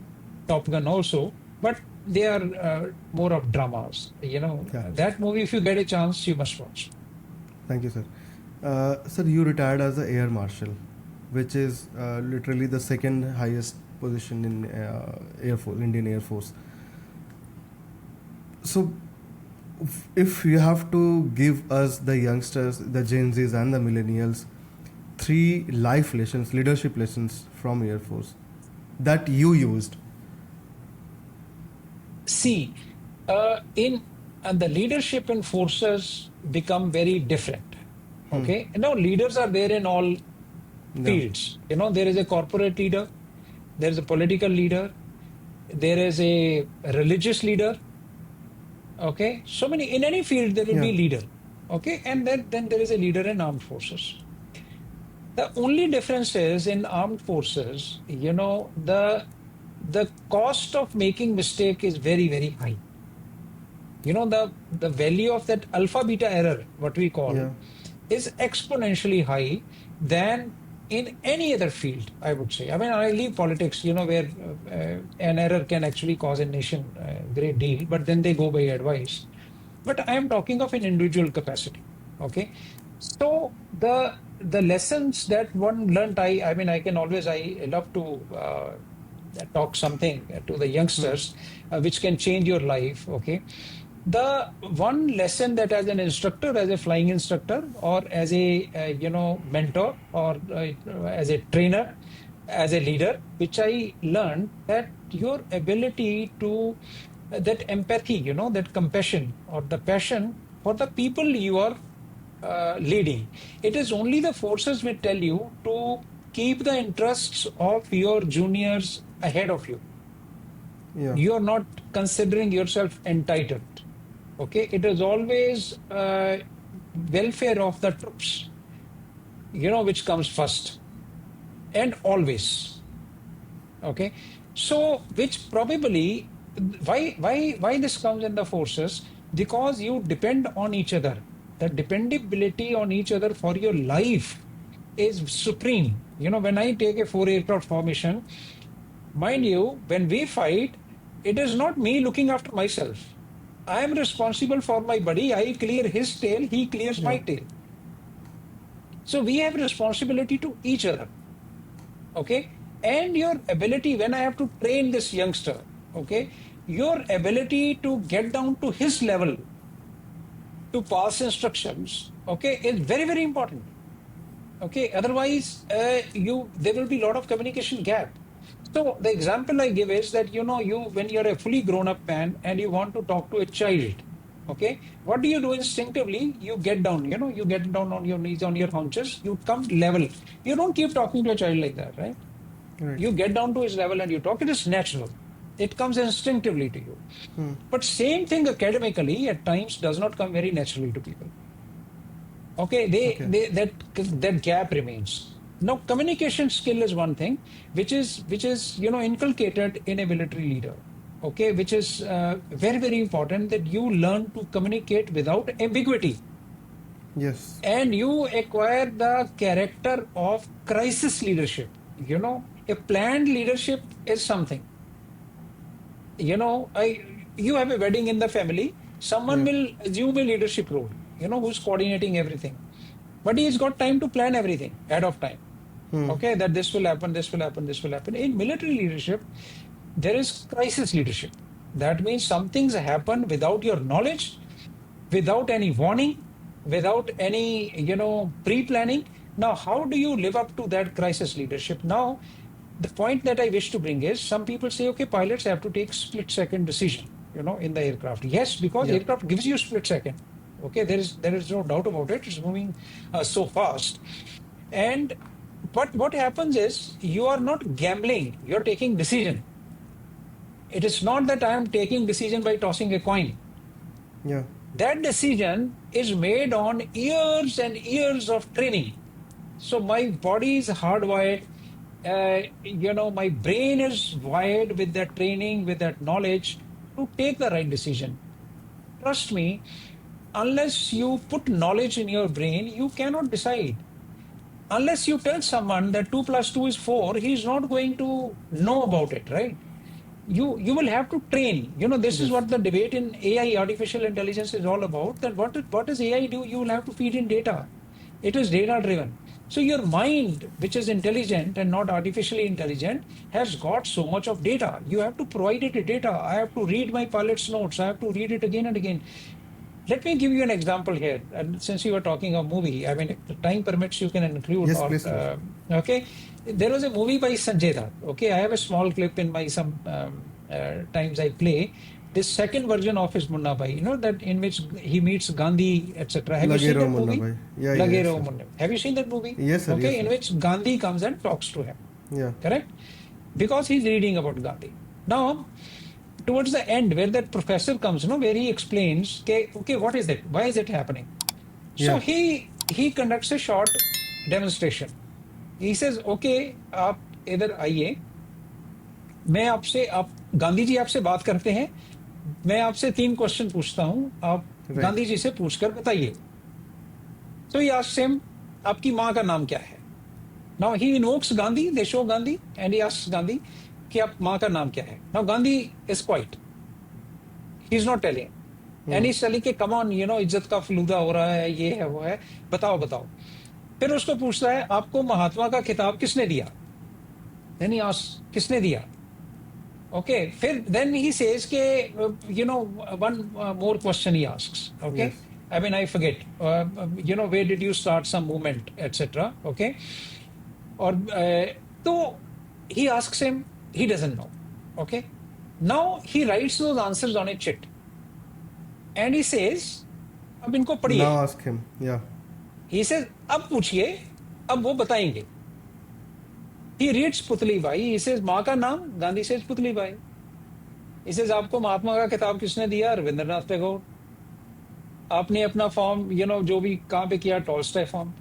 Top Gun also, but they are more of dramas. Yeah. That movie, if you get a chance, you must watch. Thank you, sir. Sir, you retired as a Air Marshal, which is literally the second highest position in Air Force, Indian Air Force. So, if you have to give us, the youngsters, the Gen Zs and the millennials, 3 life lessons, leadership lessons from Air Force that you used. See, in and the leadership in forces become very different. Okay, now leaders are there in all Yeah. fields. There is a corporate leader, there is a political leader, there is a religious leader. Okay, so many in any field there will be Yeah. leader. Okay, and then there is a leader in armed forces. The only difference is in armed forces, the cost of making mistake is very very high. The value of that alpha beta error, what we call, Yeah. is exponentially high than in any other field, I would say. I mean, I leave politics, where an error can actually cause a nation a great deal, but then they go by advice. But I am talking of an individual capacity. Okay, so the lessons that one learned, I mean, I love to talk something to the youngsters, which can change your life. Okay, the one lesson that as an instructor, as a flying instructor, or as a mentor, or as a trainer, as a leader, which I learned, that your ability to that empathy, that compassion or the passion for the people you are leading. It is only the forces will tell you to keep the interests of your juniors ahead of you. Yeah. You are not considering yourself entitled. Okay, it is always welfare of the troops, which comes first and always. Okay, so which probably why this comes in the forces, because you depend on each other. The dependability on each other for your life is supreme. When I take a 4 aircraft formation, mind you, when we fight, it is not me looking after myself. I am responsible for my buddy. I clear his tail, he clears Yeah. my tail. So we have responsibility to each other. Okay, and your ability, when I have to train this youngster, okay, your ability to get down to his level to pass instructions, okay, is very, very important. Okay, otherwise there will be a lot of communication gap. So the example I give is that you when you're a fully grown up man and you want to talk to a child, okay, what do you do instinctively? You get down, you get down on your knees, on your haunches, you come level. You don't keep talking to a child like that, right? Right. You get down to his level and you talk. It is natural. It comes instinctively to you. But same thing academically at times does not come very naturally to people. Okay, Okay. that gap remains. Now, communication skill is one thing, which is inculcated in a military leader. Okay, which is very, very important, that you learn to communicate without ambiguity, Yes. and you acquire the character of crisis leadership. A planned leadership is something. You have a wedding in the family. Someone Yeah. will assume a leadership role. Who's coordinating everything, but he's got time to plan everything ahead of time. Okay, that this will happen, this will happen, this will happen. In military leadership, there is crisis leadership. That means some things happen without your knowledge, without any warning, without any, pre-planning. Now, how do you live up to that crisis leadership? Now, the point that I wish to bring is, some people say, okay, pilots have to take split-second decision, in the aircraft. Yes, because Yeah. aircraft gives you split second. Okay, there is no doubt about it. It's moving so fast, and but what happens is, you are not gambling. You're taking decision. It is not that I am taking decision by tossing a coin. Yeah. That decision is made on years and years of training. So my body is hardwired. My brain is wired with that training, with that knowledge, to take the right decision. Trust me, unless you put knowledge in your brain, you cannot decide. Unless you tell someone that 2 plus 2 is 4, he's not going to know about it, right? You will have to train. This is Yes. what the debate in AI, artificial intelligence, is all about. That what does AI do? You will have to feed in data. It is data driven. So your mind, which is intelligent and not artificially intelligent, has got so much of data. You have to provide it data. I have to read my pilot's notes. I have to read it again and again. Let me give you an example here. And since you were talking of movie, I mean, if the time permits, you can include. Yes, Or please, please. okay, there was a movie by Sanjay Dutt. Okay, I have a small clip in my some times I play this second version of his Munna Bhai. That in which he meets Gandhi, etc. Have you Lage seen raho that Munna movie? bhai. Yeah, yeah, Lage yes, Raho sir. Munna. Have you seen that movie? Yes, sir. Okay, Yes, in sir. which Gandhi comes and talks to him. Yeah. Correct? Because he's reading about Gandhi. Now, towards the end, where that professor comes, where he explains, okay, what is it? Why is it happening? So Yeah. he conducts a short demonstration. He says, okay, आप इधर आइए, आप गांधी जी आपसे बात करते हैं, मैं आपसे 3 क्वेश्चन पूछता हूं, आप Right. गांधी जी से पूछकर बताइए. So he asks him, आपकी माँ का नाम क्या है? Now he invokes Gandhi, they show Gandhi, and he asks Gandhi, कि आप माँ का नाम क्या है? Now Gandhi is quiet. He's not telling. And he's telling कि come on, इज्जत का फलूदा हो रहा है, ये है, वो है, बताओ बताओ. फिर उसको पूछता है, आपको महात्मा का खिताब किसने दिया? Then he asks, किसने दिया? Okay, then he says, one more question he asks. Okay, Yes. I mean, I forget, where did you start some movement, etc. Okay, or so he asks him, he doesn't know. Okay, now he writes those answers on a chit, and he says, अब इनको पढ़िए. Now ask him. Yeah. He says, अब पूछिए, अब वो बताएंगे. He reads Putli Bai. He says, माँ का नाम? Gandhi says, Putli Bai. He says, आपको महात्मा का किताब किसने दिया? रविंद्रनाथ टैगोर. आपने अपना फॉर्म, जो भी कहाँ पे किया, Tolstoy form.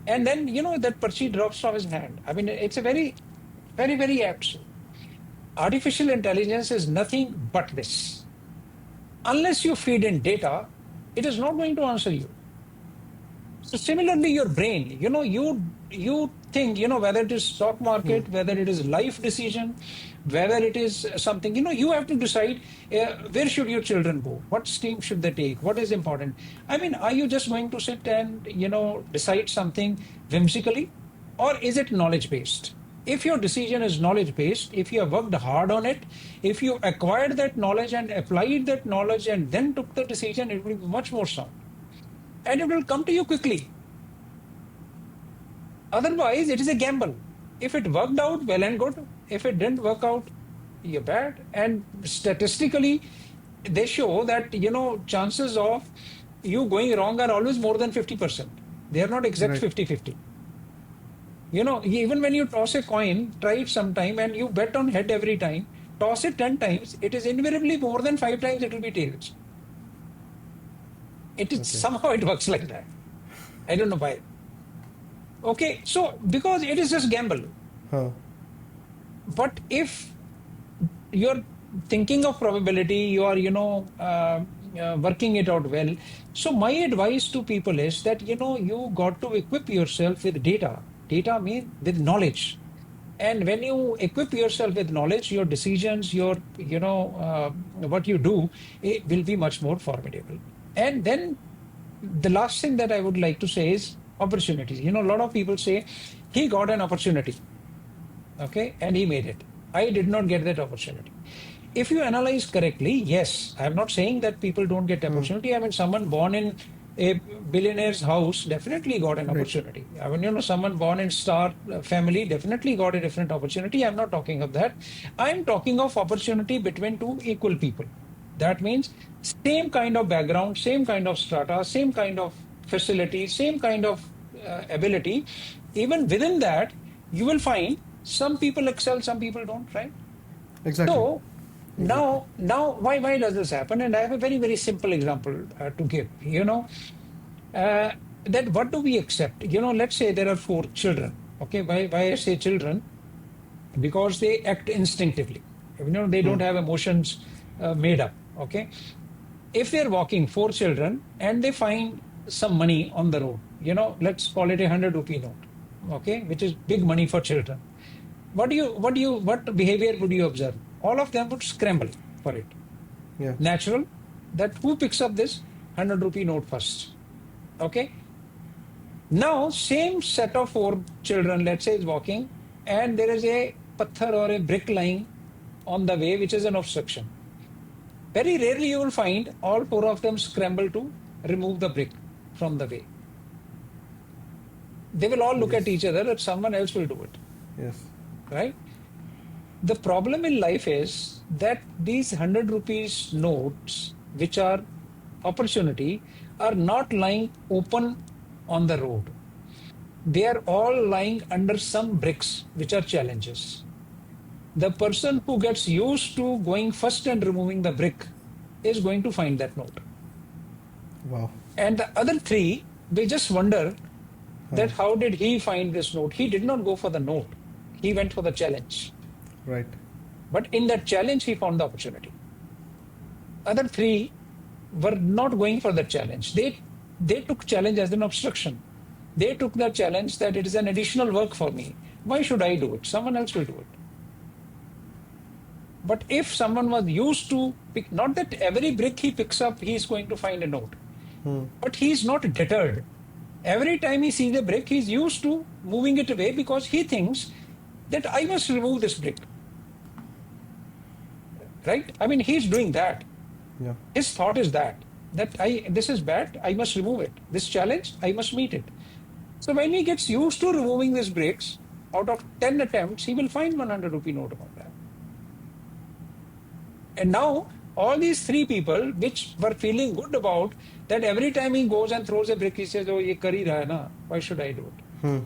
And then, that पर्ची drops from his hand. I mean, it's a very, very, very apt. Artificial intelligence is nothing but this. Unless you feed in data, it is not going to answer you. So similarly, your brain, you think, whether it is stock market, whether it is life decision, whether it is something, you have to decide where should your children go, what stream should they take, what is important. I mean, are you just going to sit and, decide something whimsically, or is it knowledge based? If your decision is knowledge based, if you have worked hard on it, if you acquired that knowledge and applied that knowledge and then took the decision, it will be much more sound. And it will come to you quickly. Otherwise, it is a gamble. If it worked out, well and good. If it didn't work out, you're bad. And statistically, they show that, chances of you going wrong are always more than 50%. They are not exact Right. 50-50. Even when you toss a coin, try it sometime and you bet on head every time, toss it 10 times, it is invariably more than 5 times it will be tails. It is somehow it works like that. I don't know why. Okay, so because it is just gamble. Huh. But if you're thinking of probability, you are, working it out well. So my advice to people is that, you got to equip yourself with data. Data means with knowledge. And when you equip yourself with knowledge, your decisions, your, what you do, it will be much more formidable. And then the last thing that I would like to say is opportunities. A lot of people say he got an opportunity, okay, and he made it. I did not get that opportunity. If you analyze correctly, yes, I'm not saying that people don't get opportunity. I mean, someone born in a billionaire's house definitely got an opportunity. I mean, someone born in star family definitely got a different opportunity. I'm not talking of that. I'm talking of opportunity between two equal people. That means same kind of background, same kind of strata, same kind of facility, same kind of ability. Even within that, you will find some people excel, some people don't, right? Exactly. So now why does this happen? And I have a very, very simple example to give. That what do we accept? Let's say there are 4 children. Okay, why I say children? Because they act instinctively. They don't have emotions made up. Okay, if they're walking, 4 children, and they find some money on the road, let's call it a 100 rupee note, okay, which is big money for children. What behavior would you observe? All of them would scramble for it. Yeah. Natural. That who picks up this 100 rupee note first? Okay. Now, same set of 4 children, let's say, is walking, and there is a pathar or a brick lying on the way, which is an obstruction. Very rarely you will find all 4 of them scramble to remove the brick from the way. They will all look at each other and someone else will do it. Yes. Right? The problem in life is that these 100 rupees notes, which are opportunity, are not lying open on the road. They are all lying under some bricks, which are challenges. The person who gets used to going first and removing the brick is going to find that note. Wow. And the other 3, they just wonder that how did he find this note? He did not go for the note. He went for the challenge. Right. But in that challenge, he found the opportunity. Other 3 were not going for the challenge. They took challenge as an obstruction. They took that challenge that it is an additional work for me. Why should I do it? Someone else will do it. But if someone was used to pick, not that every brick he picks up, he is going to find a note, but he is not deterred. Every time he sees a brick, he's used to moving it away because he thinks that I must remove this brick. Right? I mean, he's doing that. Yeah. His thought is that this is bad, I must remove it. This challenge, I must meet it. So when he gets used to removing these bricks, out of 10 attempts, he will find 100 rupee note about that. And now, all these three people, which were feeling good about that every time he goes and throws a brick, he says, oh, ye kar hi raha hai na, why should I do it?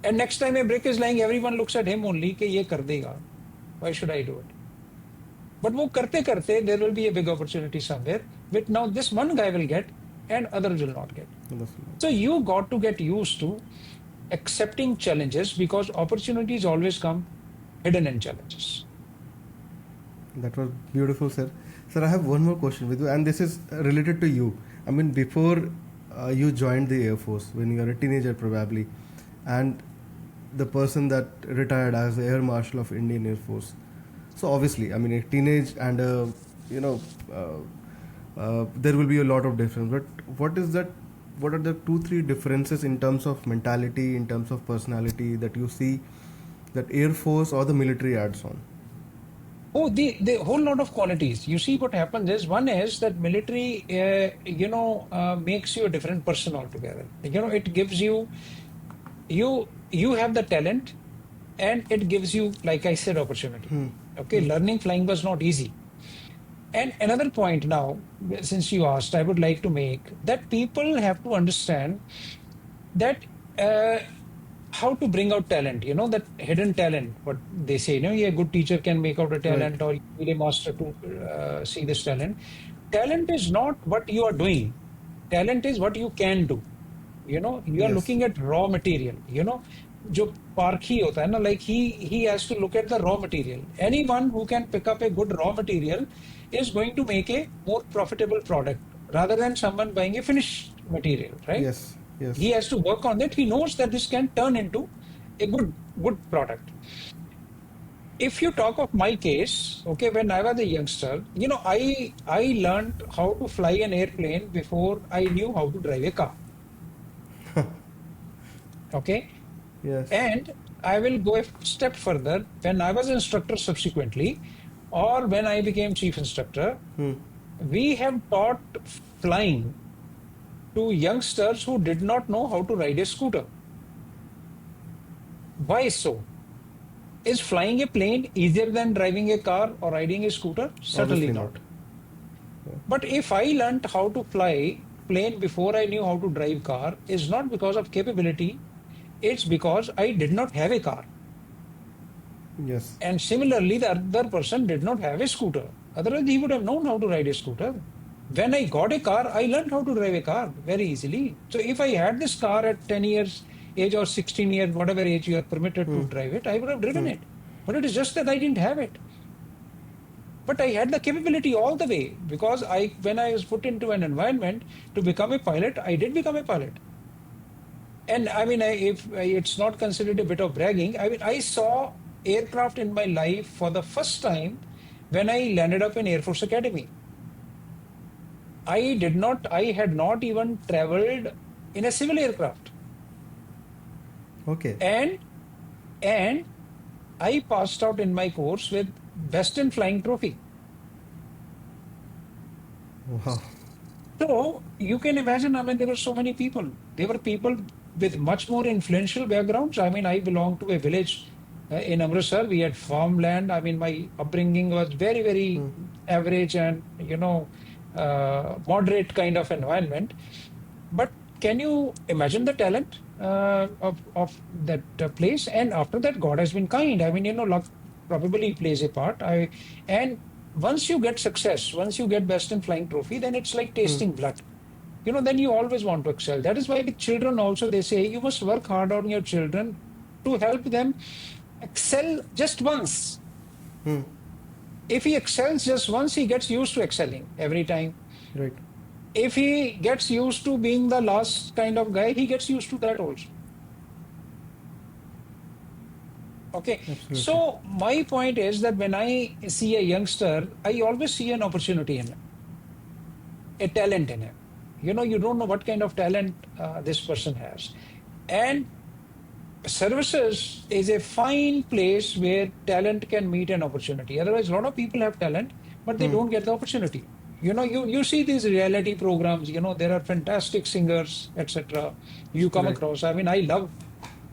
And next time a brick is lying, everyone looks at him only, कि ये कर देगा. Why should I do it? But वो करते करते, there will be a big opportunity somewhere, which now this one guy will get and others will not get. So you got to get used to accepting challenges because opportunities always come hidden in challenges. That was beautiful, sir. Sir, I have one more question with you, and this is related to you. I mean, before you joined the Air Force, when you were a teenager probably, and the person that retired as the Air Marshal of Indian Air Force. So obviously, I mean, a teenage and there will be a lot of difference. But what is that? What are the 2-3 differences in terms of mentality, in terms of personality that you see that Air Force or the military adds on? Oh, the whole lot of qualities. You see, what happens is, one is that military, makes you a different person altogether. It gives you have the talent, and it gives you, like I said, opportunity. Okay, learning flying was not easy. And another point now, since you asked, I would like to make that people have to understand that how to bring out talent, that hidden talent, what they say, a good teacher can make out a talent, or you need a master to see this talent. Talent is not what you are doing. Talent is what you can do. You are looking at raw material, जो parkhi hota hai na, like he has to look at the raw material. Anyone who can pick up a good raw material is going to make a more profitable product rather than someone buying a finished material, right? Yes. He has to work on that. He knows that this can turn into a good product. If you talk of my case, okay, when I was a youngster, I learned how to fly an airplane before I knew how to drive a car. Okay? Yes. And I will go a step further. When I was instructor subsequently, or when I became chief instructor, we have taught flying to youngsters who did not know how to ride a scooter. Why so? Is flying a plane easier than driving a car or riding a scooter? Certainly not. Yeah. But if I learned how to fly plane before I knew how to drive car, is not because of capability, it's because I did not have a car. Yes. And similarly, the other person did not have a scooter. Otherwise, he would have known how to ride a scooter. When I got a car, I learned how to drive a car very easily. So if I had this car at 10 years age or 16 years, whatever age you are permitted to drive it, I would have driven it. But it is just that I didn't have it. But I had the capability all the way, because when I was put into an environment to become a pilot, I did become a pilot. And I mean, if it's not considered a bit of bragging, I mean, I saw aircraft in my life for the first time when I landed up in Air Force Academy. I had not even traveled in a civil aircraft. Okay. And I passed out in my course with Best in Flying trophy. Wow. So you can imagine, I mean, there were so many people. There were people with much more influential backgrounds. I mean, I belonged to a village in Amritsar. We had farmland. I mean, my upbringing was very, very average and, moderate kind of environment. But can you imagine the talent of that place? And after that, God has been kind. I mean, luck probably plays a part. And once you get success, once you get Best in Flying trophy, then it's like tasting blood. Then you always want to excel. That is why with children also they say you must work hard on your children to help them excel just once. Hmm. If he excels just once, he gets used to excelling every time. Right. If he gets used to being the last kind of guy, he gets used to that also. Okay. Absolutely. So my point is that when I see a youngster, I always see an opportunity in him, a talent in him. You don't know what kind of talent this person has. And services is a fine place where talent can meet an opportunity. Otherwise, a lot of people have talent, but they don't get the opportunity. You see these reality programs, there are fantastic singers, etc. You come Right. across. I mean, I love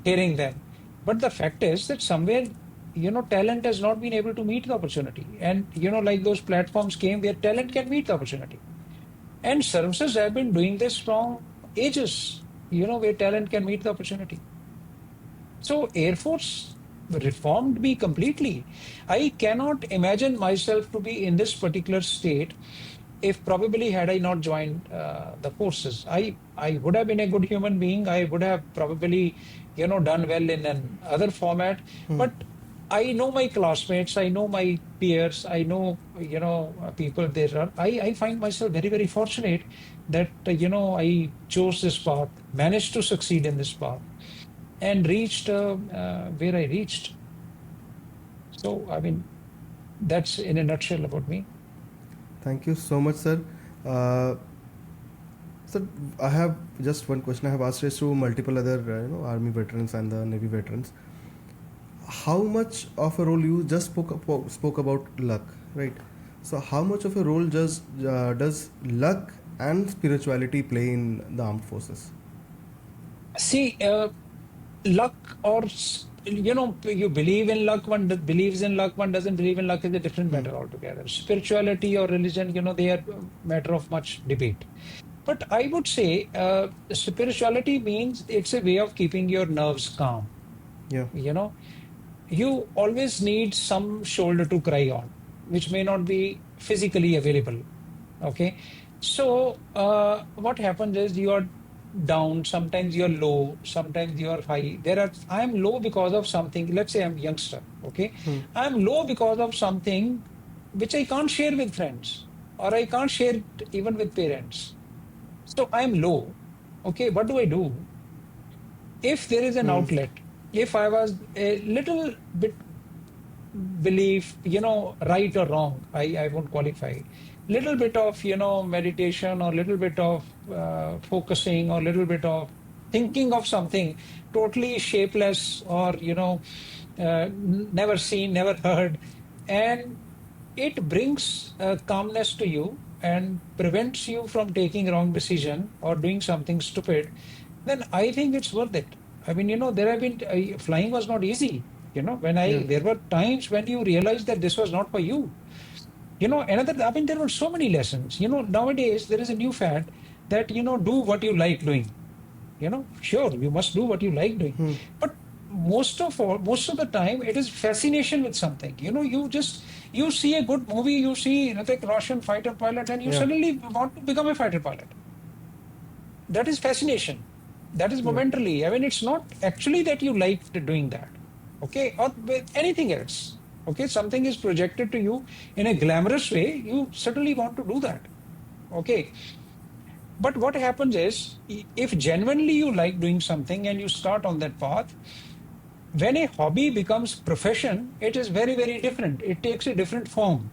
hearing them. But the fact is that somewhere, talent has not been able to meet the opportunity. And, like those platforms came where talent can meet the opportunity. And services have been doing this from ages, where talent can meet the opportunity. So Air Force reformed me completely. I cannot imagine myself to be in this particular state if probably had I not joined the forces. I would have been a good human being. I would have probably done well in an other format. But I know my classmates. I know my peers. I know people there are. I find myself very, very fortunate that I chose this path, managed to succeed in this path, and reached where I reached. So, I mean, that's in a nutshell about me. Thank you so much, sir. Uh, Sir, I have just one question. I have asked this to multiple other, Army veterans and the Navy veterans. How much of a role you just spoke about luck, right? So, how much of a role does luck and spirituality play in the armed forces? See, luck you believe in luck, one believes in luck, one doesn't believe in luck is a different matter altogether. Spirituality or religion, they are a matter of much debate. But I would say spirituality means it's a way of keeping your nerves calm. Yeah. You know, you always need some shoulder to cry on, which may not be physically available. Okay. So, what happens is you are down, sometimes you're low, sometimes you're high. I'm low because of something. Let's say I'm youngster. Okay. I'm low because of something which I can't share with friends or I can't share it even with parents. So I'm low. Okay. What do I do? If there is an outlet, if I was a little bit belief, right or wrong, I won't qualify. Little bit of, meditation or little bit of focusing or little bit of thinking of something totally shapeless or, never seen, never heard. And it brings calmness to you and prevents you from taking wrong decision or doing something stupid, then I think it's worth it. I mean, there have been flying was not easy. Yeah. There were times when you realized that this was not for you. I mean, there were so many lessons. Nowadays there is a new fad that, do what you like doing. Sure, you must do what you like doing. But most of the time, it is fascination with something. You see a good movie, you see Hrithik Roshan, fighter pilot, and you Yeah. suddenly want to become a fighter pilot. That is fascination. That is Yeah. momentarily. I mean, it's not actually that you liked doing that, okay, or with anything else. Okay, something is projected to you in a glamorous way. You certainly want to do that. Okay, but what happens is, if genuinely you like doing something and you start on that path, when a hobby becomes profession, it is very, very different. It takes a different form.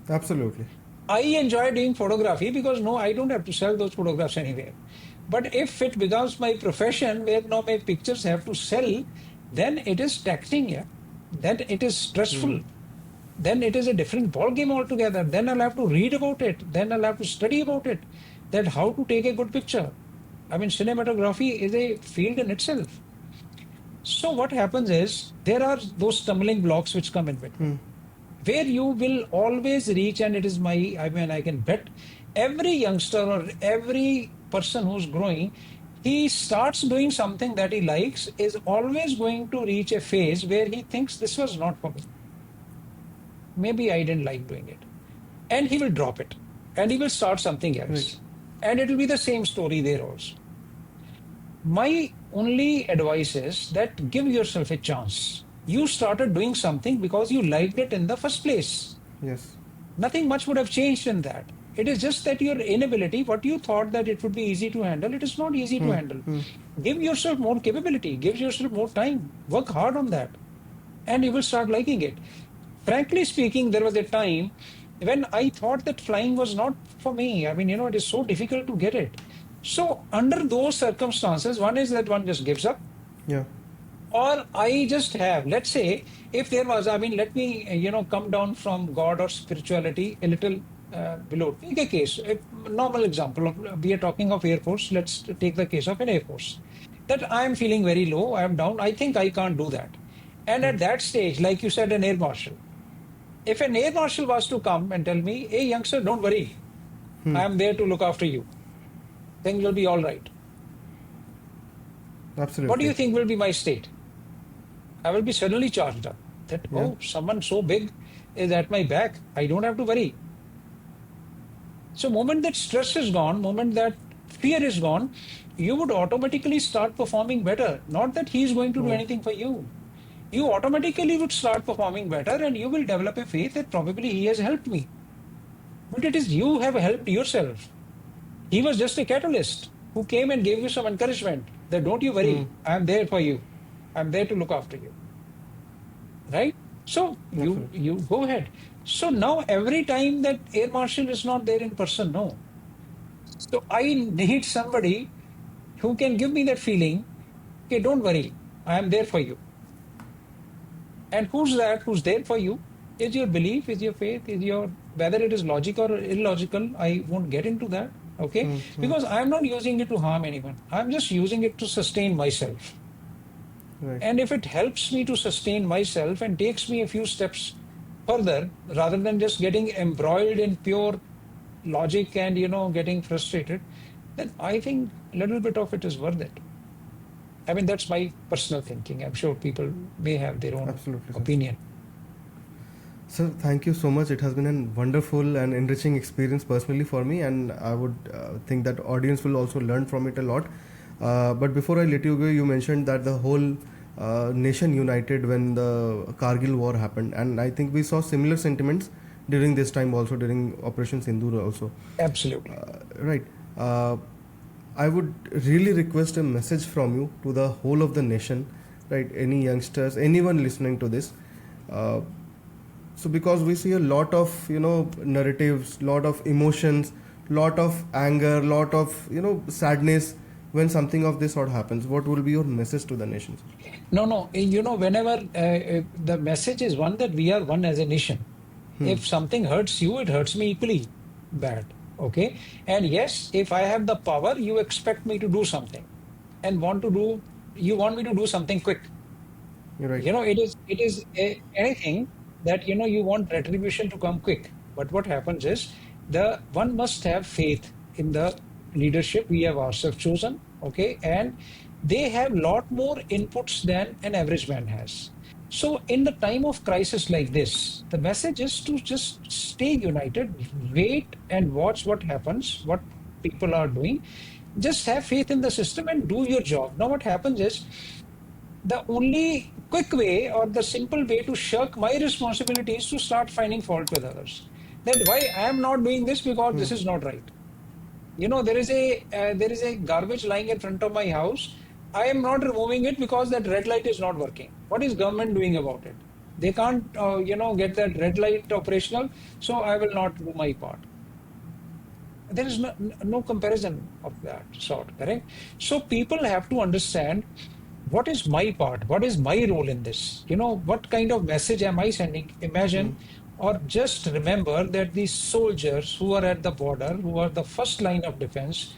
Absolutely. I enjoy doing photography because no, I don't have to sell those photographs anywhere. But if it becomes my profession where now my pictures have to sell, then it is taxing, yeah. Then it is stressful. Then it is a different ball game altogether. Then I'll have to read about it. Then I'll have to study about it. That how to take a good picture. I mean, cinematography is a field in itself. So what happens is there are those stumbling blocks which come in between, where you will always reach, and it is I can bet every youngster or every person who's growing, he starts doing something that he likes, is always going to reach a phase where he thinks this was not for me. Maybe I didn't like doing it. And he will drop it and he will start something else. Right. And it will be the same story there also. My only advice is that give yourself a chance. You started doing something because you liked it in the first place. Yes. Nothing much would have changed in that. It is just that your inability, what you thought that it would be easy to handle, it is not easy to handle. Give yourself more capability, give yourself more time, work hard on that, and you will start liking it. Frankly speaking, there was a time when I thought that flying was not for me. I mean, it is so difficult to get it. So, under those circumstances, one is that one just gives up, Yeah. or I just have, let's say, if there was, I mean, let me, come down from God or spirituality a little below. Take a case, a normal example. We are talking of Air Force. Let's take the case of an Air Force. That I am feeling very low, I am down, I think I can't do that. And at that stage, like you said, an Air Marshal. If an Air Marshal was to come and tell me, hey, youngster, don't worry, I am there to look after you. Things will be all right. Absolutely. What do you think will be my state? I will be suddenly charged up that, oh, someone so big is at my back. I don't have to worry. So moment that stress is gone, moment that fear is gone, you would automatically start performing better. Not that he is going to do anything for you. You automatically would start performing better and you will develop a faith that probably he has helped me. But it is you have helped yourself. He was just a catalyst who came and gave you some encouragement that don't you worry, I am there for you. I am there to look after you. Right? So you go ahead. So now every time that Air Marshal is not there in person, no. So I need somebody who can give me that feeling, okay, don't worry, I am there for you. And who's that? Who's there for you? Is your belief, is your faith, is your, whether it is logical or illogical, I won't get into that. Okay? Because I'm not using it to harm anyone. I'm just using it to sustain myself. Right. And if it helps me to sustain myself and takes me a few steps further, rather than just getting embroiled in pure logic and, getting frustrated, then I think a little bit of it is worth it. I mean, that's my personal thinking. I'm sure people may have their own Absolutely, sir. opinion. Sir, thank you so much. It has been a wonderful and enriching experience personally for me, and I would think that audience will also learn from it a lot. But before I let you go, you mentioned that the whole nation united when the Kargil war happened, and I think we saw similar sentiments during this time also, during Operation Sindoor also. Absolutely. Right. I would really request a message from you to the whole of the nation, right? Any youngsters, anyone listening to this. So because we see a lot of, narratives, lot of emotions, lot of anger, lot of, sadness when something of this sort happens. What will be your message to the nation? No. Whenever the message is one that we are one as a nation. If something hurts you, it hurts me equally bad. Okay. And yes, if I have the power, you expect me to do something and you want me to do something quick. You're right. It is anything that, you want retribution to come quick. But what happens is one must have faith in the leadership we have ourselves chosen. Okay. And they have lot more inputs than an average man has. So in the time of crisis like this, the message is to just stay united, wait and watch what happens, what people are doing. Just have faith in the system and do your job. Now what happens is, the only quick way or the simple way to shirk my responsibility is to start finding fault with others. That why I am not doing this because this is not right. There is a garbage lying in front of my house. I am not removing it because that red light is not working. What is government doing about it? They can't, get that red light operational, so I will not do my part. There is no comparison of that sort, correct? So people have to understand what is my part, what is my role in this? What kind of message am I sending? Imagine or just remember that these soldiers who are at the border, who are the first line of defense,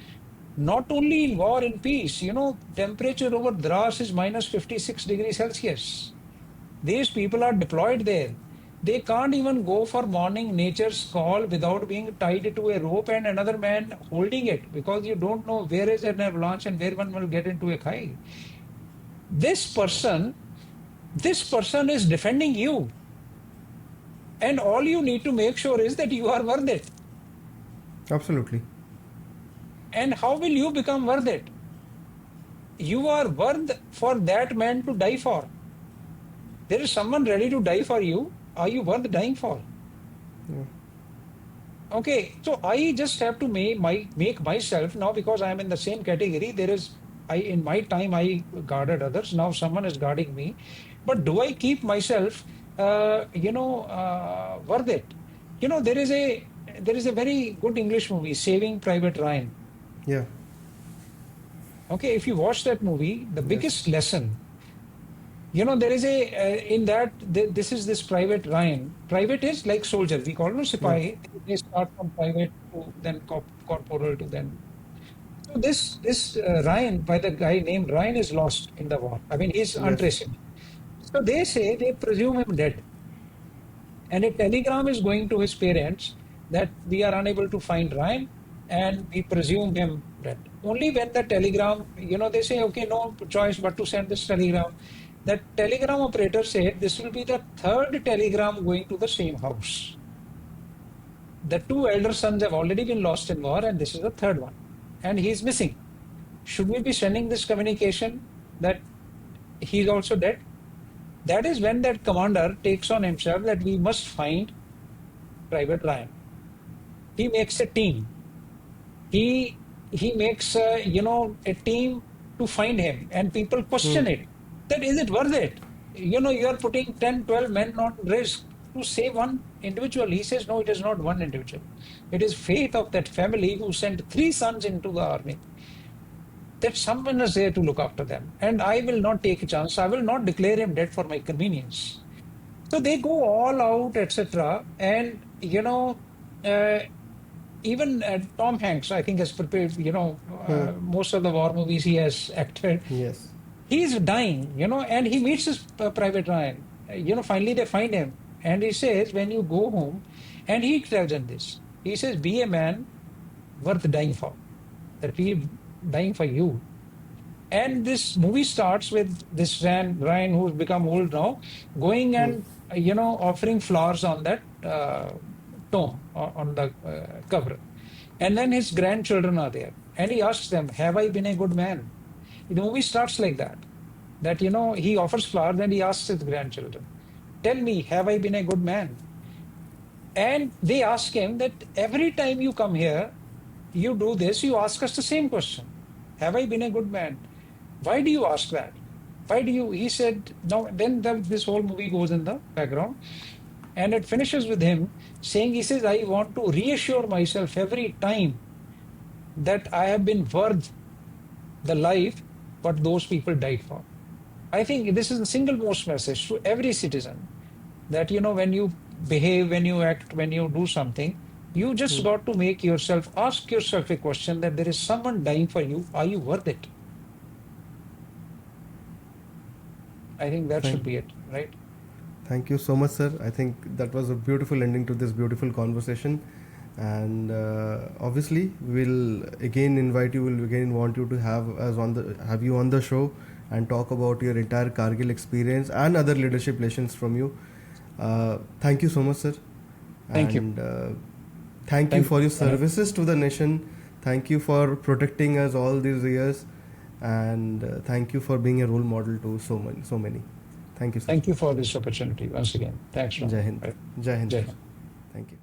not only in war and peace, temperature over Dras is minus 56 degrees Celsius. These people are deployed there. They can't even go for morning nature's call without being tied to a rope and another man holding it, because you don't know where is an avalanche and where one will get into a khai. This person is defending you. And all you need to make sure is that you are worth it. Absolutely. And how will you become worth it? You are worth for that man to die for. There is someone ready to die for you. Are you worth dying for? Yeah. Okay, so I just have to make myself now, because I am in the same category. There is, I in my time I guarded others. Now someone is guarding me, but do I keep myself, worth it? There is a very good English movie, Saving Private Ryan. Yeah. Okay, if you watch that movie, the Yes. biggest lesson, there is a in that this is this Private Ryan. Private is like soldier. We call him Yeah. Sipahi. They start from private to then corporal to then. So this Ryan, by the guy named Ryan, is lost in the war. I mean, he's Yes. untraceable. So they presume him dead, and a telegram is going to his parents that we are unable to find Ryan, and we presume him dead. Only when the telegram, they say, okay, no choice but to send this telegram. That telegram operator said this will be the third telegram going to the same house. The two elder sons have already been lost in war, and this is the third one, and he's missing. Should we be sending this communication that he's also dead? That is when that commander takes on himself that we must find Private Ryan. He makes a team. He makes a team to find him, and people Hmm. question it. That is it worth it? You are putting 10, 12 men on risk to save one individual. He says, no, it is not one individual. It is faith of that family who sent three sons into the army. That someone is there to look after them. And I will not take a chance. I will not declare him dead for my convenience. So they go all out, etc. And, uh, even Tom Hanks, I think, has prepared, Hmm. most of the war movies he has acted. Yes. He's dying, and he meets his Private Ryan. Finally they find him. And he says, when you go home, and he tells them this, he says, be a man worth dying for. That we dying for you. And this movie starts with this Ryan, who's become old now, going Hmm. and offering flowers on that tomb on the cover, and then his grandchildren are there, and he asks them, "Have I been a good man?" The movie starts like that. That he offers flowers, and he asks his grandchildren, "Tell me, have I been a good man?" And they ask him that every time you come here, you do this, you ask us the same question. Have I been a good man? Why do you ask that? Why do you? He said, no, then this whole movie goes in the background, and it finishes with him saying, he says, I want to reassure myself every time that I have been worth the life what those people died for. I think this is the single most message to every citizen that, when you behave, when you act, when you do something, you just Hmm. got to ask yourself a question that there is someone dying for you. Are you worth it? I think that Thank should be it, right? Thank you so much, sir. I think that was a beautiful ending to this beautiful conversation. And obviously, we'll again invite you. We'll again want you to have you on the show and talk about your entire Kargil experience and other leadership lessons from you. Thank you so much, sir. Thank you. And thank you Thank for your you. services to the nation. Thank you for protecting us all these years. And thank you for being a role model to so many. Thank you, sir. Thank you for this opportunity once again. Thanks, Ram. Jai Hind. Right. Jai Hind, Jai sir. Hind. Thank you.